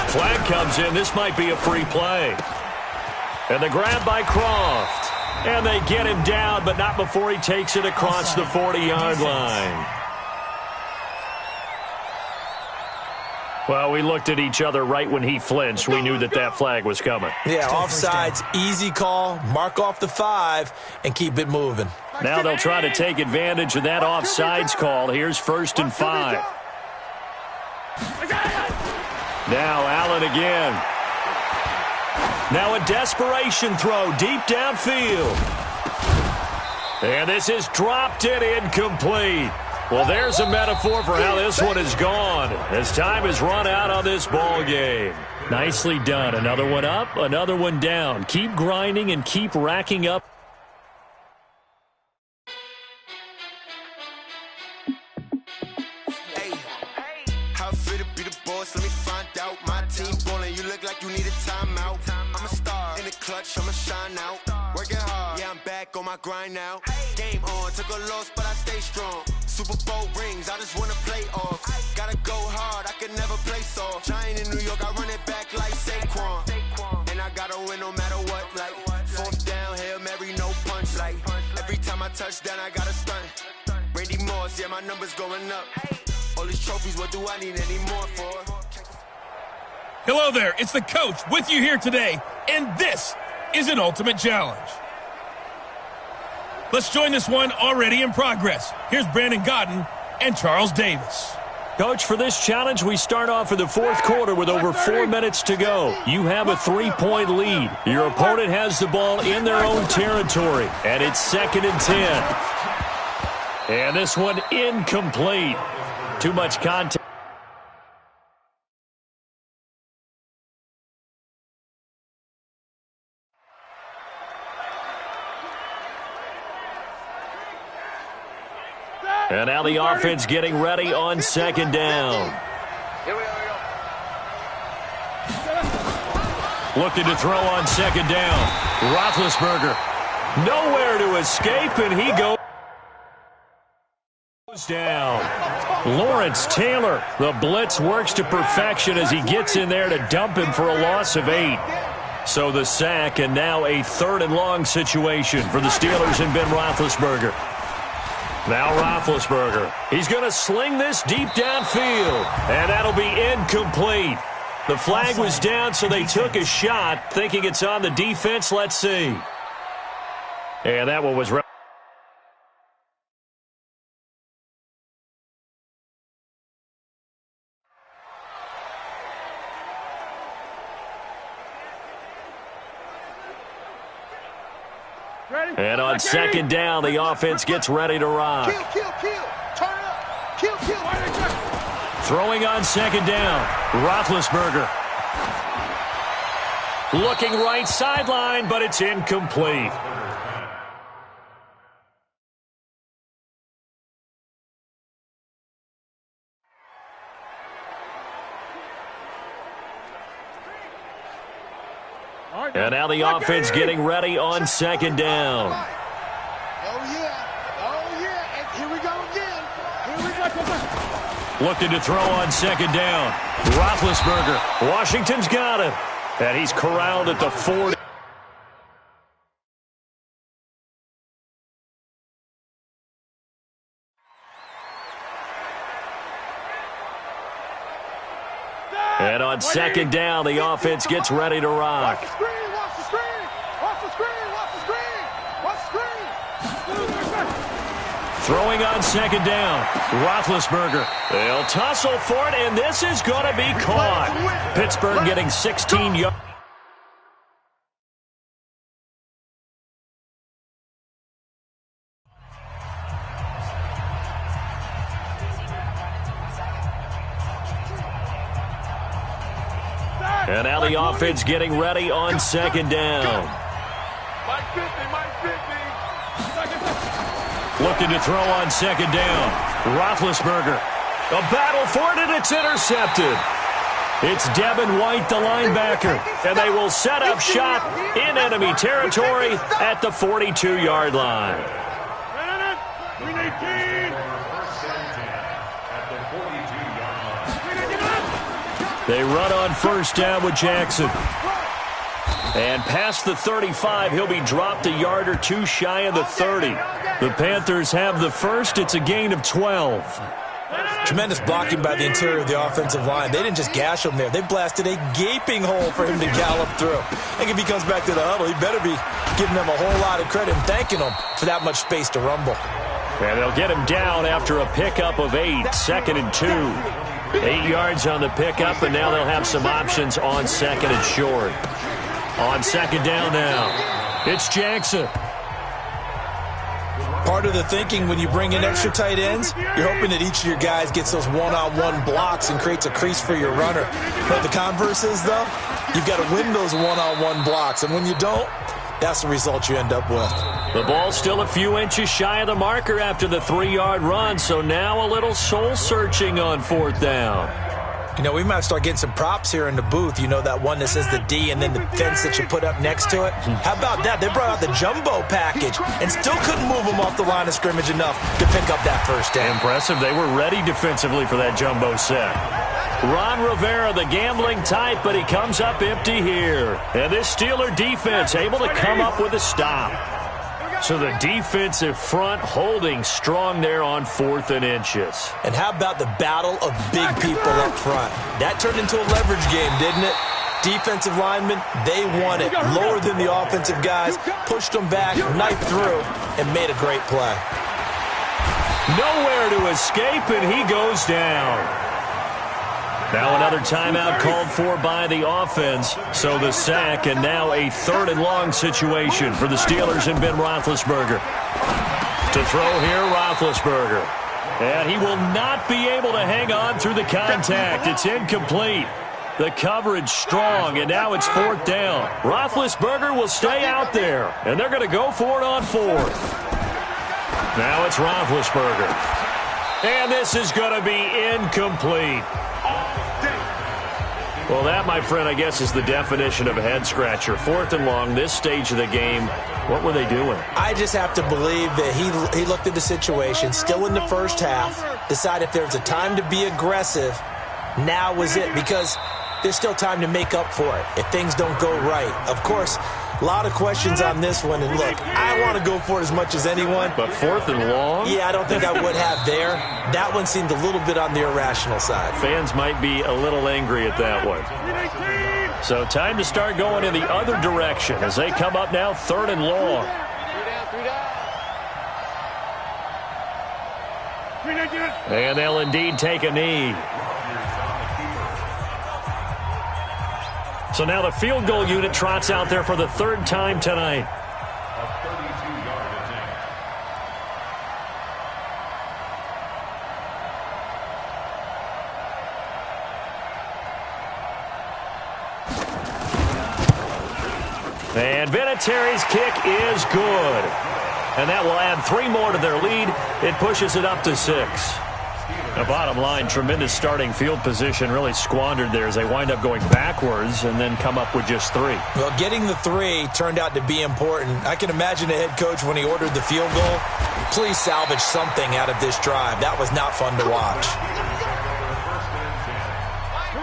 Flag comes in. This might be a free play. And the grab by Croft. And they get him down, but not before he takes it across the 40-yard line. Well, we looked at each other right when he flinched. We knew that that flag was coming. Yeah, offsides, easy call. Mark off the 5 and keep it moving. Now they'll try to take advantage of that offsides call. Here's 1st and 5. Now Allen again. Now a desperation throw deep downfield. And this is dropped and incomplete. Well, there's a metaphor for how this one is gone as time has run out on this ball game. Nicely done. Another one up, another one down. Keep grinding and keep racking up. I'ma shine out, working hard, yeah, I'm back on my grind now. Game on, took a loss, but I stay strong. Super Bowl rings, I just wanna play off. Gotta go hard, I could never play soft. Giant in New York, I run it back like Saquon. And I gotta win no matter what, like 4th down, Hail Mary, no punch. Like every time I touch down, I gotta stunt. Randy Moss, yeah, my numbers going up. All these trophies, what do I need any more for? Hello there, it's the coach with you here today, and this is an ultimate challenge. Let's join this one already in progress. Here's Brandon Godden and Charles Davis. Coach, for this challenge, we start off in the 4th quarter with over 4 minutes to go. You have a 3-point lead. Your opponent has the ball in their own territory, and it's 2nd and 10. And this one incomplete. Too much contact. And now the offense getting ready on 2nd down. Looking to throw on 2nd down. Roethlisberger nowhere to escape, and he goes down. Lawrence Taylor, the blitz works to perfection as he gets in there to dump him for a loss of 8. So the sack, and now a 3rd and long situation for the Steelers and Ben Roethlisberger. Now Roethlisberger, he's going to sling this deep downfield, and that'll be incomplete. The flag was down, so they took a shot, thinking it's on the defense. Let's see. And that one was right. And on 2nd down, the offense gets ready to rock. Kill. Turn up. Kill. Throwing on 2nd down, Roethlisberger. Looking right sideline, but it's incomplete. And now the offense getting ready on 2nd down. Oh, yeah. Looking to throw on second down. Roethlisberger. Washington's got it. And he's corralled at the 40. And on second down, the offense gets ready to rock. Watch the screen, watch the screen, watch the screen, watch the screen, watch the screen. Throwing on second down, Roethlisberger. They'll tussle for it, and this is going to be caught. Pittsburgh getting 16 yards. And now the offense getting ready on second down. Looking to throw on second down. Roethlisberger. A battle for it, and it's intercepted. It's Devin White, the linebacker. And they will set up shop in enemy territory at the 42-yard line. They run on first down with Jackson. And past the 35, he'll be dropped a yard or two shy of the 30. The Panthers have the first. It's a gain of 12. Tremendous blocking by the interior of the offensive line. They didn't just gash him there. They blasted a gaping hole for him to gallop through. I think if he comes back to the huddle, he better be giving them a whole lot of credit and thanking them for that much space to rumble. And they'll get him down after a pickup of 8, second and 2. 8 yards on the pickup, and now they'll have some options on second and short. On second down now, it's Jackson. Part of the thinking when you bring in extra tight ends, you're hoping that each of your guys gets those one-on-one blocks and creates a crease for your runner. But the converse is, though, you've got to win those one-on-one blocks. And when you don't, that's the result you end up with. The ball's still a few inches shy of the marker after the 3-yard run, so now a little soul-searching on fourth down. You know, we might start getting some props here in the booth. You know, that one that says the D and then the fence that you put up next to it? How about that? They brought out the jumbo package and still couldn't move them off the line of scrimmage enough to pick up that first down. Impressive. They were ready defensively for that jumbo set. Ron Rivera, the gambling type, but he comes up empty here. And this Steeler defense able to come up with a stop. So the defensive front holding strong there on 4th and inches. And how about the battle of big people up front? That turned into a leverage game, didn't it? Defensive linemen, they won it. Lower than the offensive guys, pushed them back, knifed through, and made a great play. Nowhere to escape, and he goes down. Now another timeout called for by the offense. So the sack, and now a 3rd and long situation for the Steelers and Ben Roethlisberger. To throw here, Roethlisberger. And he will not be able to hang on through the contact. It's incomplete. The coverage strong, and now it's 4th down. Roethlisberger will stay out there, and they're going to go for it on 4th. Now it's Roethlisberger. And this is going to be incomplete. Well, that, my friend, I guess is the definition of a head-scratcher. 4th and long, this stage of the game, what were they doing? I just have to believe that he looked at the situation, still in the first half, decided if there's a time to be aggressive, now was it, because there's still time to make up for it if things don't go right. Of course, a lot of questions on this one, and look, I want to go for it as much as anyone. But 4th and long? Yeah, I don't think I would have there. That one seemed a little bit on the irrational side. Fans might be a little angry at that one. So time to start going in the other direction as they come up now 3rd and long. And they'll indeed take a knee. So now the field goal unit trots out there for the 3rd time tonight. A 32-yard attempt. And Vinatieri's kick is good. And that will add 3 more to their lead. It pushes it up to 6. The bottom line, tremendous starting field position, really squandered there as they wind up going backwards and then come up with just 3. Well, getting the 3 turned out to be important. I can imagine the head coach when he ordered the field goal. Please salvage something out of this drive. That was not fun to watch.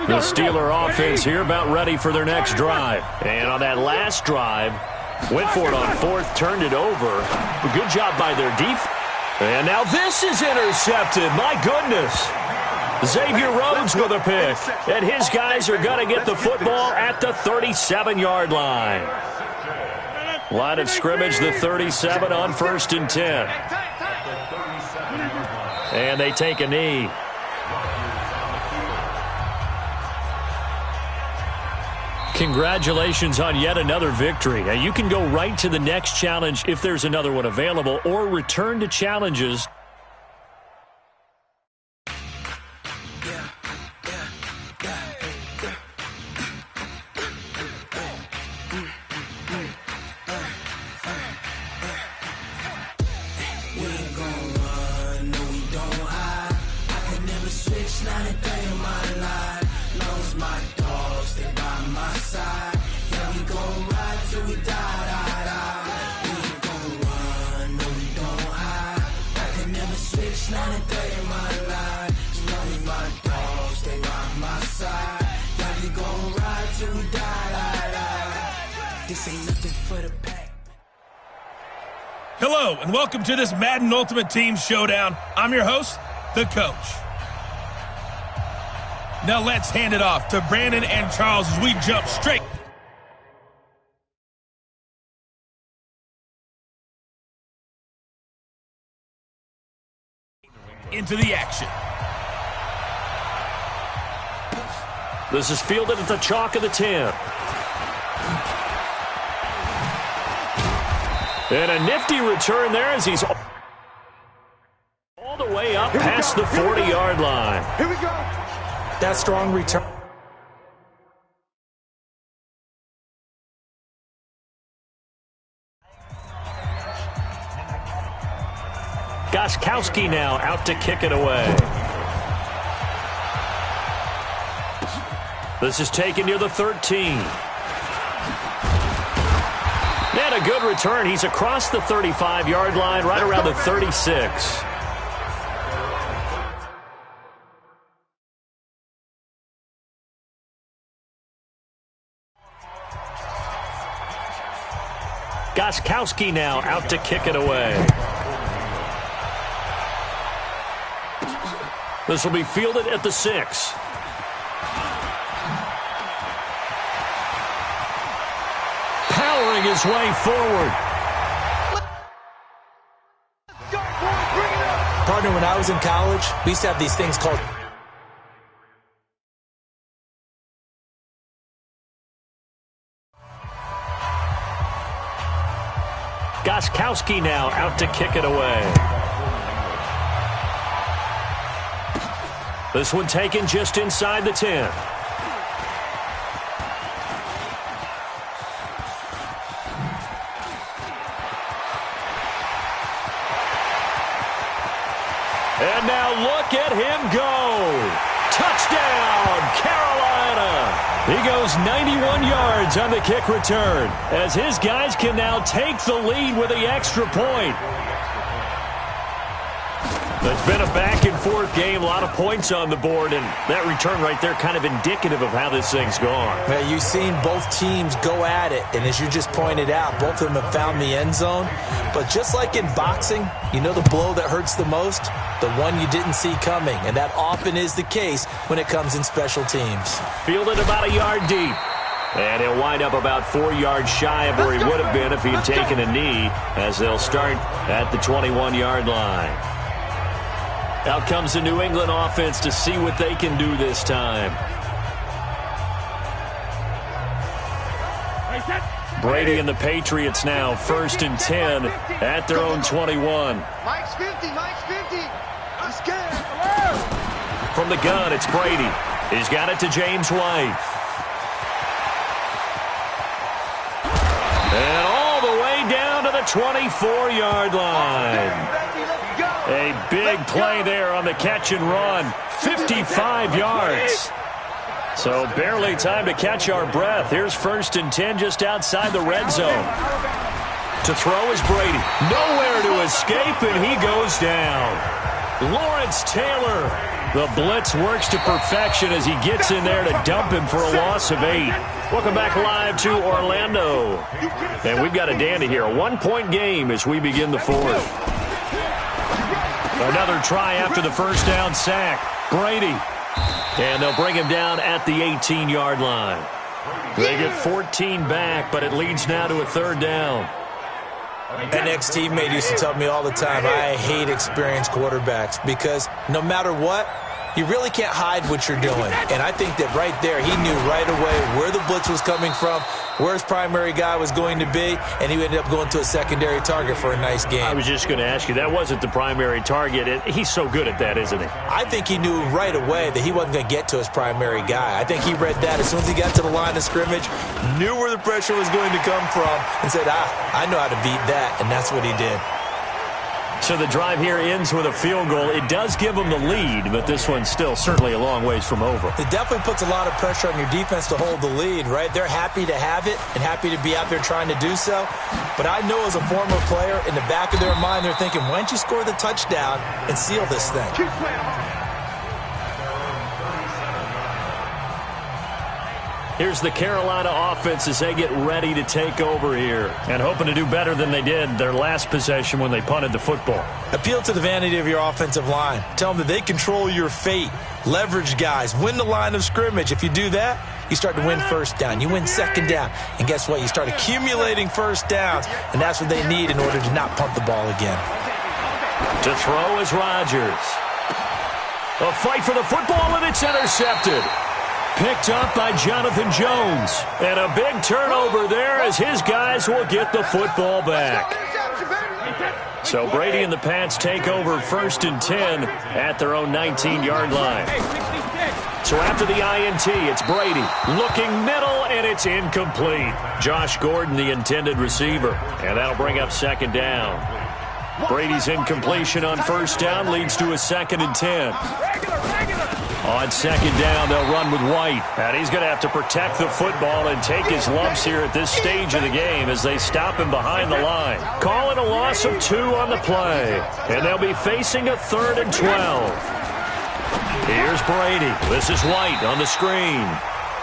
The Steeler offense here about ready for their next drive. And on that last drive, went for it on fourth, turned it over. Good job by their defense. And now this is intercepted. My goodness. Xavier Rhodes with a pick. And his guys are going to get the football at the 37-yard line. Line of scrimmage, the 37 on 1st and 10. And they take a knee. Congratulations on yet another victory. Now you can go right to the next challenge if there's another one available, or return to challenges. Hello, and welcome to this Madden Ultimate Team Showdown. I'm your host, the Coach. Now let's hand it off to Brandon and Charles as we jump straight into the action. This is fielded at the chalk of the 10. And a nifty return there as he's all the way up past the 40-yard line. Here we go. That strong return. Gostkowski now out to kick it away. This is taken near the 13. And a good return. He's across the 35-yard line, right around the 36. Gostkowski now out to kick it away. This will be fielded at the 6. Powering his way forward. Partner, when I was in college, we used to have these things called Gostkowski now out to kick it away. This one taken just inside the 10. And now look at him go. Touchdown, Carolina. He goes 91 yards on the kick return as his guys can now take the lead with the extra point. It's been a back-and-forth game, a lot of points on the board, and that return right there kind of indicative of how this thing's gone. Well, you've seen both teams go at it, and as you just pointed out, both of them have found the end zone. But just like in boxing, you know the blow that hurts the most? The one you didn't see coming, and that often is the case when it comes in special teams. Fielded about a yard deep. And he'll wind up about 4 yards shy of where he would have been if he had taken a knee, as they'll start at the 21-yard line. Out comes the New England offense to see what they can do this time. Brady and the Patriots now 1st and 10 at their own 21. Mike's 50, Mike's 50. He's scared. From the gun, it's Brady. He's got it to James White. And all the way down to the 24-yard line. A big play there on the catch and run. 55 yards. So barely time to catch our breath. Here's 1st and 10 just outside the red zone. To throw is Brady. Nowhere to escape, and he goes down. Lawrence Taylor. The blitz works to perfection as he gets in there to dump him for a loss of 8. Welcome back live to Orlando. And we've got a dandy here. A 1-point game as we begin the fourth. Another try after the first down sack. Brady. And they'll bring him down at the 18-yard line. They get 14 back, but it leads now to a third down. An ex-teammate used to tell me all the time, I hate experienced quarterbacks because no matter what, you really can't hide what you're doing. And I think that right there, he knew right away where the blitz was coming from, where his primary guy was going to be, and he ended up going to a secondary target for a nice game. I was just going to ask you, that wasn't the primary target. He's so good at that, isn't he? I think he knew right away that he wasn't going to get to his primary guy. I think he read that as soon as he got to the line of scrimmage, knew where the pressure was going to come from, and said, I know how to beat that, and that's what he did. So the drive here ends with a field goal. It does give them the lead, but this one's still certainly a long ways from over. It definitely puts a lot of pressure on your defense to hold the lead, right? They're happy to have it and happy to be out there trying to do so. But I know as a former player, in the back of their mind, they're thinking, why don't you score the touchdown and seal this thing? Keep playing hard. Here's the Carolina offense as they get ready to take over here and hoping to do better than they did their last possession when they punted the football. Appeal to the vanity of your offensive line. Tell them that they control your fate. Leverage guys. Win the line of scrimmage. If you do that, you start to win first down. You win second down. And guess what? You start accumulating first downs, and that's what they need in order to not punt the ball again. To throw is Rodgers. A fight for the football, and it's intercepted. Picked up by Jonathan Jones. And a big turnover there as his guys will get the football back. So Brady and the Pats take over 1st and 10 at their own 19-yard line. So after the INT, it's Brady looking middle, and it's incomplete. Josh Gordon, the intended receiver. And that'll bring up 2nd down. Brady's incompletion on 1st down leads to a 2nd and 10. On 2nd down, they'll run with White. And he's going to have to protect the football and take his lumps here at this stage of the game as they stop him behind the line. Calling a loss of 2 on the play. And they'll be facing a 3rd and 12. Here's Brady. This is White on the screen.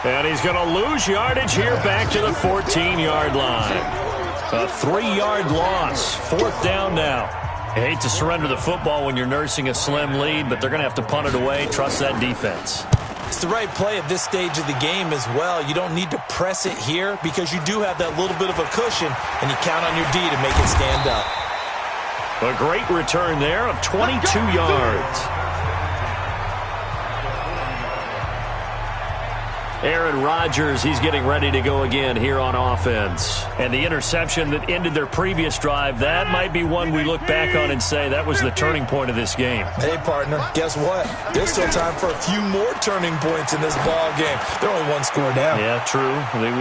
And he's going to lose yardage here back to the 14-yard line. A 3-yard loss. 4th down now. You hate to surrender the football when you're nursing a slim lead, but they're going to have to punt it away. Trust that defense. It's the right play at this stage of the game as well. You don't need to press it here because you do have that little bit of a cushion, and you count on your D to make it stand up. A great return there of 22 yards. Aaron Rodgers, he's getting ready to go again here on offense. And the interception that ended their previous drive, that might be one we look back on and say that was the turning point of this game. Hey, partner, guess what? There's still time for a few more turning points in this ball game. They're only 1 score down. Yeah, true.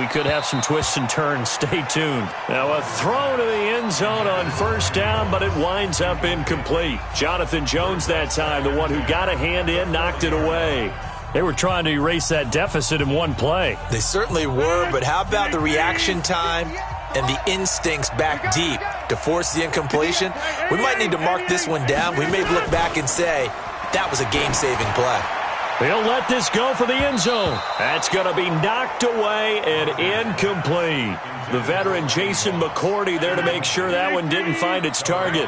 We could have some twists and turns. Stay tuned. Now a throw to the end zone on 1st down, but it winds up incomplete. Jonathan Jones that time, the one who got a hand in, knocked it away. They were trying to erase that deficit in one play. They certainly were, but how about the reaction time and the instincts back deep to force the incompletion? We might need to mark this one down. We may look back and say that was a game-saving play. They'll let this go for the end zone. That's going to be knocked away and incomplete. The veteran Jason McCourty there to make sure that one didn't find its target.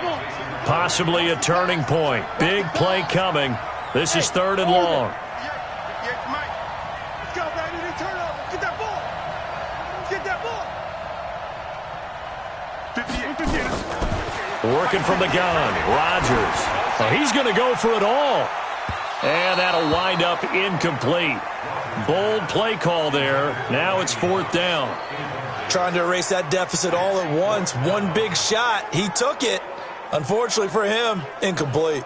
Possibly a turning point. Big play coming. This is 3rd and long. Working from the gun, Rodgers. Oh, he's going to go for it all. And that'll wind up incomplete. Bold play call there. Now it's 4th down. Trying to erase that deficit all at once. One big shot. He took it. Unfortunately for him, incomplete.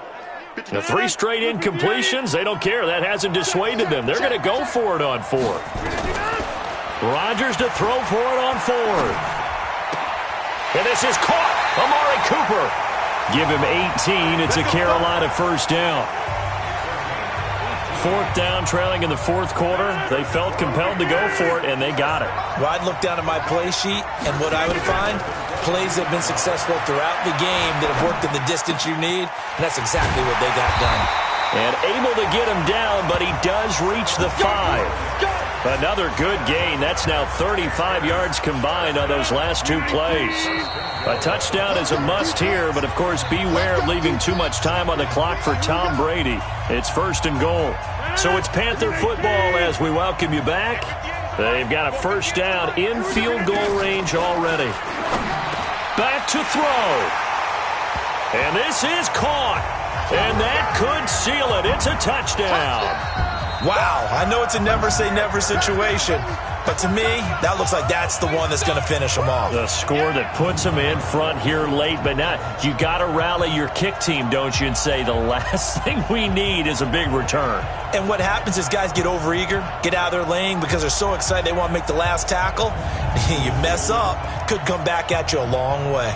The 3 straight incompletions, they don't care. That hasn't dissuaded them. They're going to go for it on 4th. Rodgers to throw for it on 4th. And this is caught. Amari Cooper. Give him 18. It's a Carolina 1st down. 4th down, trailing in the 4th quarter. They felt compelled to go for it, and they got it. Well, I'd look down at my play sheet, and what I would find, plays that have been successful throughout the game that have worked in the distance you need, and that's exactly what they got done. And able to get him down, but he does reach the 5. Another good gain. That's now 35 yards combined on those last 2 plays. A touchdown is a must here, but of course beware of leaving too much time on the clock for Tom Brady. It's 1st and goal. So it's Panther football as we welcome you back. They've got a 1st down in field goal range already. Back to throw. And this is caught. And that could seal it. It's a touchdown. Wow, I know it's a never-say-never situation, but to me, that looks like that's the one that's going to finish them off. The score that puts them in front here late, but now you got to rally your kick team, don't you, and say the last thing we need is a big return. And what happens is guys get overeager, get out of their lane because they're so excited they want to make the last tackle. You mess up, could come back at you a long way.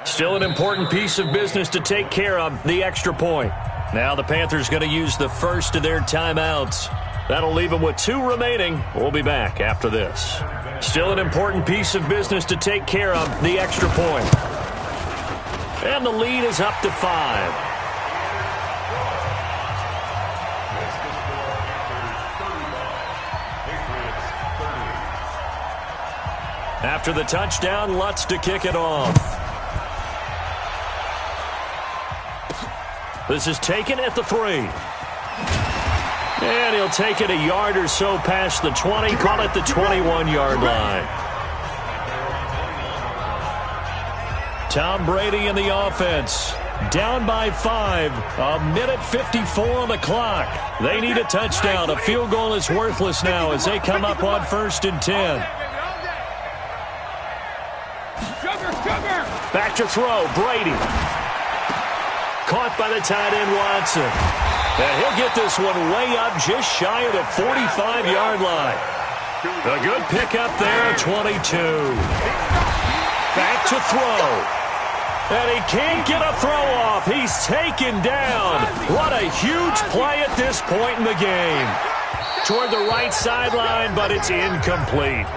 Still an important piece of business to take care of, the extra point. Now the Panthers going to use the first of their timeouts. That'll leave them with 2 remaining. We'll be back after this. Still an important piece of business to take care of, the extra point. And the lead is up to 5. After the touchdown, Lutz to kick it off. This is taken at the 3. And he'll take it a yard or so past the 20, call it the 21-yard line. Tom Brady in the offense. Down by 5. 1:54 on the clock. They need a touchdown. A field goal is worthless now as they come up on 1st and 10. Back to throw, Brady. Caught by the tight end, Watson. And he'll get this one way up just shy of the 45-yard line. A good pickup there, 22. Back to throw. And he can't get a throw off. He's taken down. What a huge play at this point in the game. Toward the right sideline, but it's incomplete.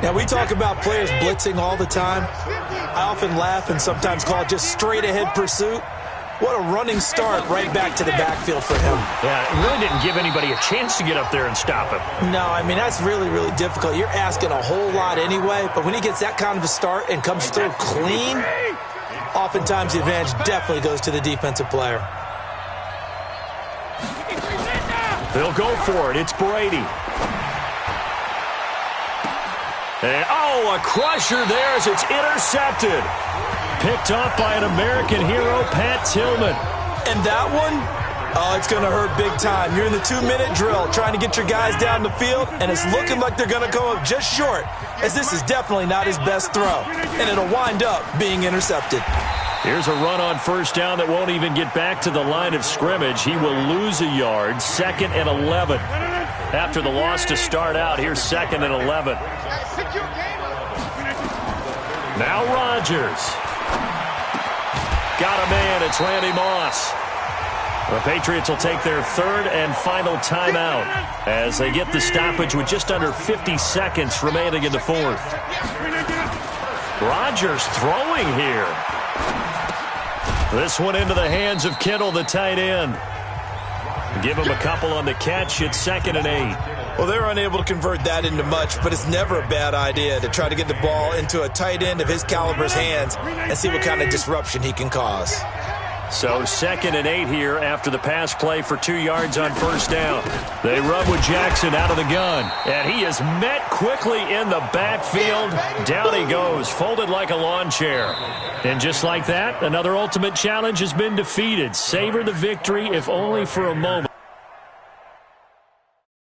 Now, we talk about players blitzing all the time. I often laugh and sometimes call it just straight-ahead pursuit. What a running start right back to the backfield for him. Yeah, it really didn't give anybody a chance to get up there and stop him. No, I mean, that's really, really difficult. You're asking a whole lot anyway, but when he gets that kind of a start and comes through clean, oftentimes the advantage definitely goes to the defensive player. They'll go for it. It's Brady. And, a crusher there as it's intercepted. Picked off by an American hero, Pat Tillman. And that one, it's going to hurt big time. You're in the 2-minute drill trying to get your guys down the field, and it's looking like they're going to go up just short, as this is definitely not his best throw. And it'll wind up being intercepted. Here's a run on 1st down that won't even get back to the line of scrimmage. He will lose a yard, 2nd and 11. After the loss to start out, here's 2nd and 11. Now Rodgers. Got a man. It's Randy Moss. The Patriots will take their 3rd and final timeout as they get the stoppage with just under 50 seconds remaining in the 4th. Rodgers throwing here. This one into the hands of Kittle, the tight end. Give him a couple on the catch. It's 2nd and 8. Well, they're unable to convert that into much, but it's never a bad idea to try to get the ball into a tight end of his caliber's hands and see what kind of disruption he can cause. So 2nd and 8 here after the pass play for 2 yards on 1st down. They run with Jackson out of the gun, and he is met quickly in the backfield. Down he goes, folded like a lawn chair. And just like that, another ultimate challenge has been defeated. Savor the victory, if only for a moment.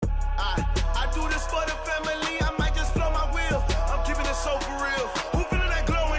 I do this for the family, I might just blow my wheel. I'm keeping it so for real. Who feeling that glow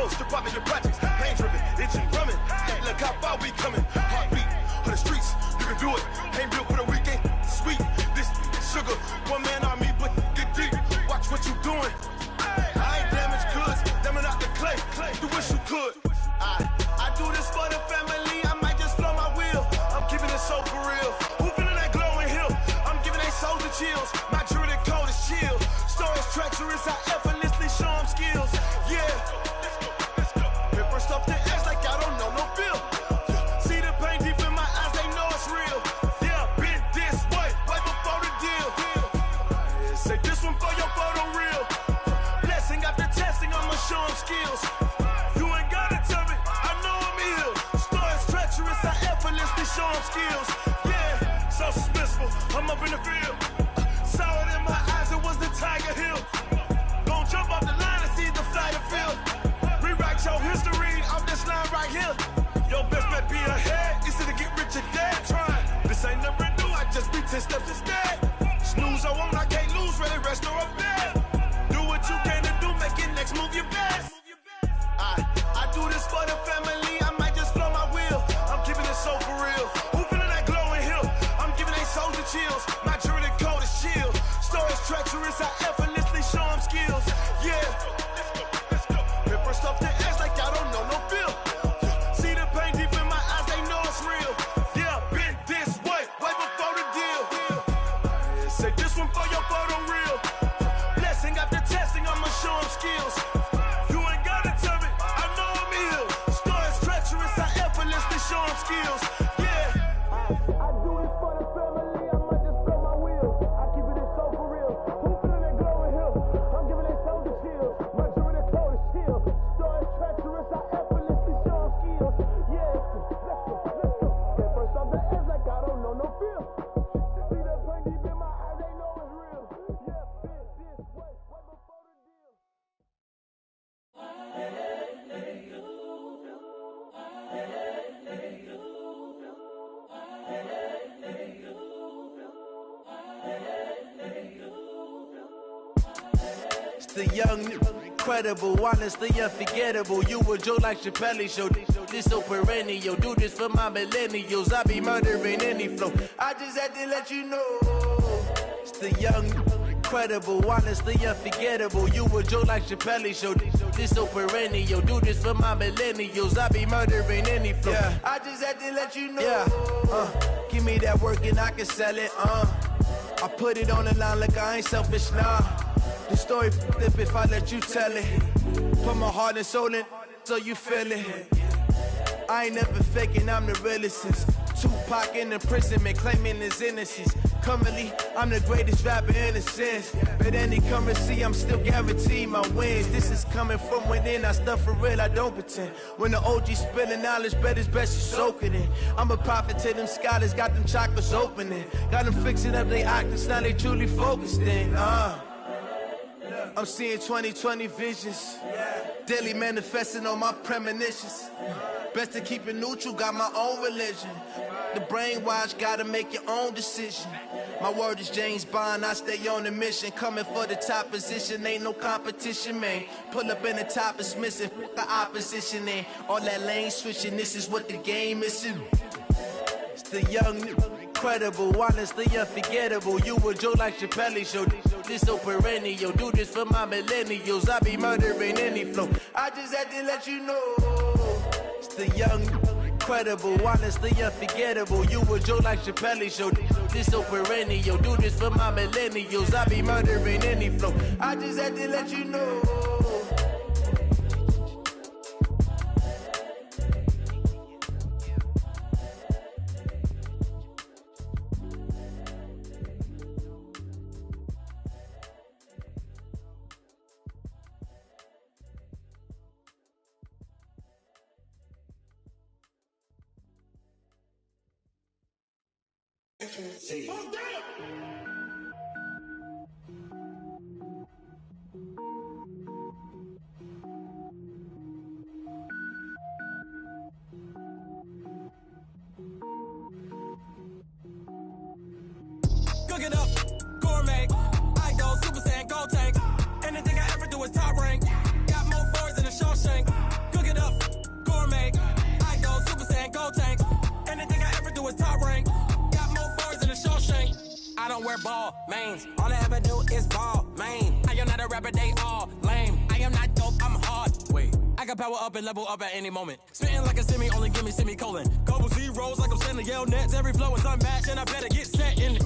4, strip out in your projects. Pain driven, itching, drumming. Hey, look how far we coming. Heartbeat on the streets, you can do it. Ain't built for the weekend. Sweet, this sugar, one man army, but get deep. Watch what you doing. I ain't damaged goods, damn out the clay. You wish you could. I do this for the family. I might just blow my wheel. I'm keeping it so for real. Who feeling that glowing hill? I'm giving they souls the chills. My jewelry cold is chill. Stories treacherous, I effortlessly show them skills. Yeah. Paper stuff the edge like I don't know no feel. See the pain deep in my eyes, they know it's real. Yeah, been this way, right before the deal. Say this one for your photo real. Blessing after testing, I'ma show them skills. You ain't gotta tell me, I know I'm ill. Stories treacherous, I effortlessly show them skills. Yeah, so suspenseful, I'm up in the field. Saw it in my eyes, it was the Tiger Hill. Gon' jump off the line and see the flight of field. Rewrite your history off this line right here. Your best bet be ahead, easy to get rich or dead. Trying, this ain't never new, I just be 10 steps instead. Snooze I won't, I can't lose, ready, rest or up bed. Do what you can to do, make it next move your best. I do this for the family, I might just blow my wheel. I'm keeping it so for real. Who feeling that glowing hill? I'm giving they souls the chills. My jewelry cold is chill. Stories treacherous, I effortlessly show them skills. Yeah. Paper stuff the edge like I don't know no feel. See the pain deep in my eyes, they know it's real. Yeah, been this way, way before the deal. Say this one for your photo real. Blessing after testing, I'ma show them skills. You ain't gotta tell me, I know I'm ill. Stories treacherous, I effortlessly show them skills. Yeah. I do it for the family, I might just blow my wheel. I keep it so for real. Who feeling that glowing hill? I'm giving they souls the chills. My jewelry cold is chill. Stories treacherous, I effortlessly show them skills. Yeah, let's go. Get first off the edge like I don't know no feel. See the pain deep in my eyes, they know it's real. Yeah, been this way, way before the deal. It's the young, incredible, honestly unforgettable. You a Joe like Chappelle show. This so perennial. Do this for my millennials. I be murdering any flow. I just had to let you know. It's the young, incredible, honestly unforgettable. You a Joe like Chappelle show. This so perennial. Do this for my millennials. I be murdering any flow. Yeah. I just had to let you know. Yeah. Give me that work and I can sell it. I put it on the line like I ain't selfish, nah. The story flip if I let you tell it. Put my heart and soul in so you feel it. I ain't never faking, I'm the realest since Tupac in imprisonment, claiming his innocence. Currently, I'm the greatest rapper in a sense. But any currency, I'm still guaranteed my wins. This is coming from within, I stuff for real, I don't pretend. When the OG spilling knowledge, bet it's best you soak it in. I'm a prophet to them scholars, got them chakras opening. Got them fixing up they octaves, now they truly focused in. I'm seeing 2020 visions. Daily manifesting on my premonitions. Best to keep it neutral, got my own religion. The brainwash, gotta make your own decision. My word is James Bond, I stay on the mission. Coming for the top position, ain't no competition, man. Pull up in the top, it's missing, the opposition ain't. All that lane switching, this is what the game is. It's the young, incredible, honestly unforgettable. You a Joe like Chappelle show. This so perennial. Do this for my millennials. I be murdering any flow. I just had to let you know. It's the young, incredible, honestly unforgettable. You a Joe like Chappelle show. This so perennial. Do this for my millennials. I be murdering any flow. I just had to let you know. Cook it up, gourmet. I go Super Saiyan, gold tank. Anything I ever do is top rank. Got more boys than a Shawshank. ball, mains. All I ever do is ball, main. I am not a rapper, they all lame. I am not dope, I'm hard. Wait, I can power up and level up at any moment. Spitting like a semi, only give me semicolon. Couple zeros like I'm sending yell nets. Every flow is unmatched, and I better get set in.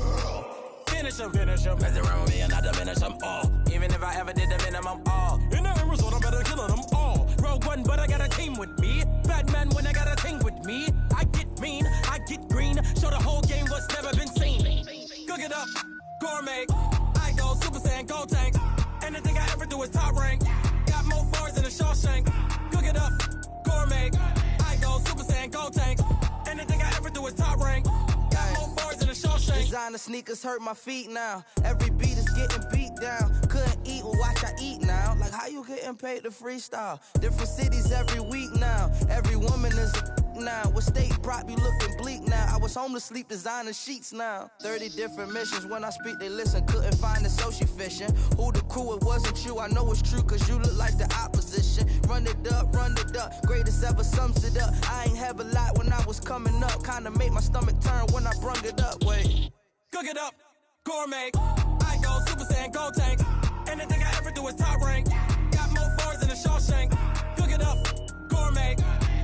Finish them. Mess around with me and I diminish them all. Even if I ever did the minimum, all. In the end result, I'm better killing them all. Rogue One, but I got a team with me. Batman when I got a team with me. I get mean, I get green. Show the whole game what's never been seen. Cook it up, gourmet. I go Super Saiyan, gold tank. Anything I ever do is top rank. Got more bars than a Shawshank. Cook it up, gourmet. I go Super Saiyan, gold tank. Anything I ever do is top rank. Got more bars than a Shawshank. Designer sneakers hurt my feet now. Every beat is getting beat down. Couldn't eat, well watch I eat now. Like how you getting paid to freestyle? Different cities every week now. Every woman is a now. What state brought me looking bleak now? I was homeless, sleep designing sheets now. 30 different missions. When I speak, they listen. Couldn't find the social fishing. Who the crew? It wasn't you. I know it's true, cause you look like the opposition. Run it up. Greatest ever sums it up. I ain't have a lot when I was coming up. Kinda made my stomach turn when I brung it up. Wait. Cook it up, gourmet. I go Super Saiyan, gold tank. Anything I ever do is top rank. Got more bars than a Shawshank. Cook it up, gourmet.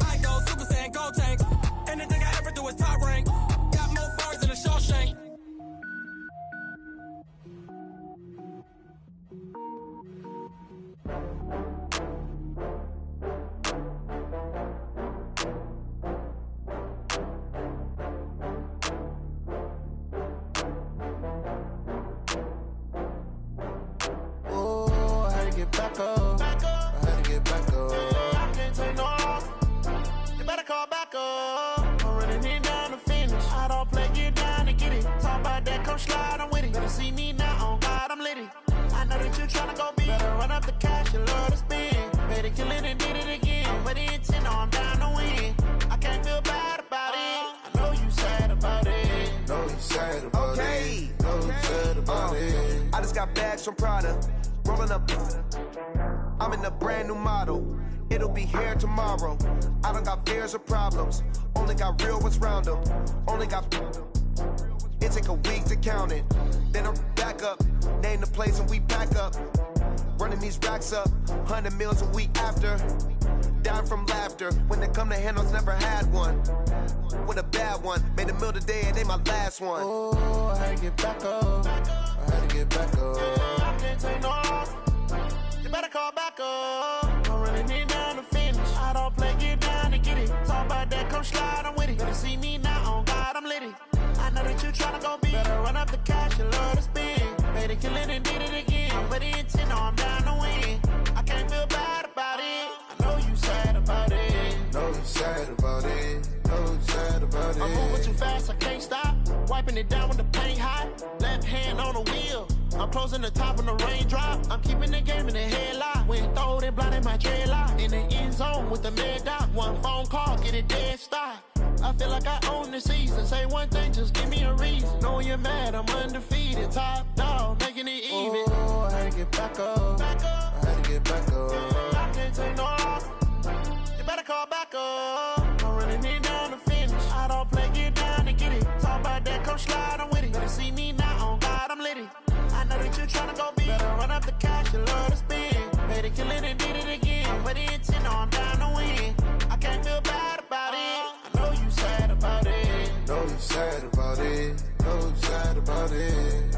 I go Super Saiyan, gold tank. Anything I ever do is top rank. Got more bars than a Shawshank. Back up. I had to get back up. I can't take no loss. You better call back up. I'm running it down to finish. I don't play, get down to get it. Talk about that, come slide, I'm with it. Better see me now, on God, I'm litty. I know that you tryna go big. Better run up the cash, you love to spend. Better kill it and did it again. But the intent, I'm down to win. I can't feel bad about it. I know you sad about it. Know you sad about it. Know you sad about it. I just got bags from Prada. Rolling up, I'm in a brand new model. It'll be here tomorrow. I don't got fears or problems. Only got real ones round them. Only got. It take a week to count it. Then I'm back up. Name the place and we pack up. Running these racks up. 100 meals a week after. Dying from laughter. When it come to handles, never had one. With a bad one. Made a meal today and they my last one. Oh, I had to get back up. I had to get back up. I can't take no loss. You better call back up. I'm running it down to finish. I don't play, get down to get it. Talk about that, come slide, I'm with it. Better see me now, on God, I'm litty. I know that you tryna go big. Better run up the cash, you love to spend. Better kill it and did it again. But the intent, no, I'm down to win. I can't feel bad about it. I know you sad about it. Know you sad about it. Know you sad about it. I'm moving too fast, I can't stop. Wiping it down with the paint hot. Left hand on the wheel. I'm closing the top on the raindrop. I'm keeping the game in the headlock. When throwed and blinded my dreadlock. In the end zone with the mad dot. One phone call, get it dead stop. I feel like I own the season. Say one thing, just give me a reason. Knowing you're mad, I'm undefeated. Top dog, making it even. Oh, I had to get back up. I had to get back up. I can't take no loss. You better call back up. I'm running it down to finish. I don't play, get down to get it. Talk about that, come slide, I'm with it. Better see me now, on God, I'm litty. I know that you tryna go big. Better run up the cash, you love to spend. Better kill it and did it again. But the intent, no, I'm down to win. I can't feel bad about it. I know you sad about it. Know you sad about it. Know you sad about it.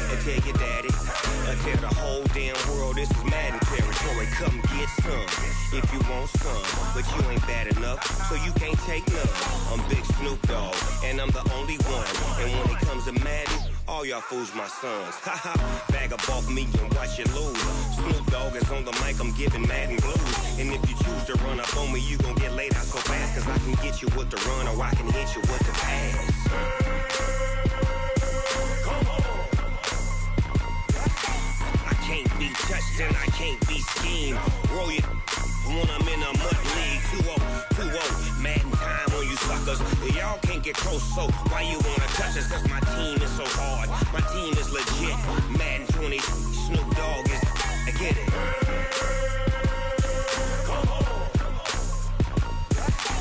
and tell your daddy. Tell the whole damn world this is Madden territory. Come get some if you want some, but you ain't bad enough, so you can't take none. I'm Big Snoop Dogg, and I'm the only one. And when it comes to Madden, all y'all fools my sons. Haha, bag up off me and watch you lose. Snoop Dogg is on the mic, I'm giving Madden blues. And if you choose to run up on me, you gon' get laid out so fast, cause I can get you with the run or I can hit you with the pass. Can't be touched and I can't be schemed. Roll you when I'm in a mud league. 2-0, Madden time on you suckers. Y'all can't get close, so why you wanna touch us? Cause my team is so hard. My team is legit. Madden 20, Snoop Dogg is. I get it.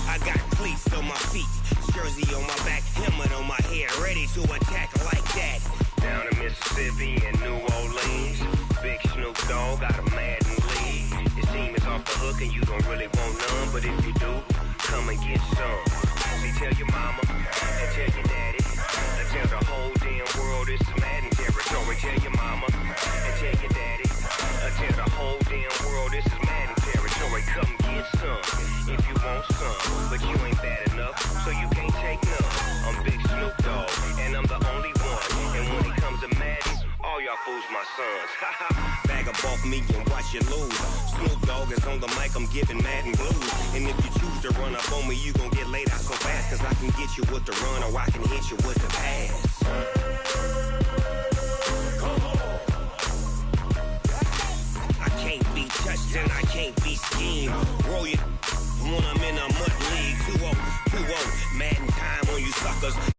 I got cleats on my feet, jersey on my back, helmet on my head, ready to attack like that. Down in Mississippi and New Orleans, Big Snoop Dogg got a Madden league. His team is off the hook and you don't really want none, but if you do, come and get some. See, tell your mama and tell your daddy, and tell the whole damn world this is Madden territory. Tell your mama and tell your daddy, and tell the whole damn world this is Madden territory. Come get some if you want some, but you ain't bad enough, so you can't take none. I'm Big Snoop Dogg, and I'm the only one. And when it comes to Madden, all y'all fools my sons. Bag up off me and watch you lose. Snoop Dogg is on the mic, I'm giving Madden blues. And if you choose to run up on me, you gon' get laid out so fast, cause I can get you with the run or I can hit you with the pass. I can't be touched and I can't be schemed. Roll you when I'm in a mud league. 2-0, Madden time on you suckers.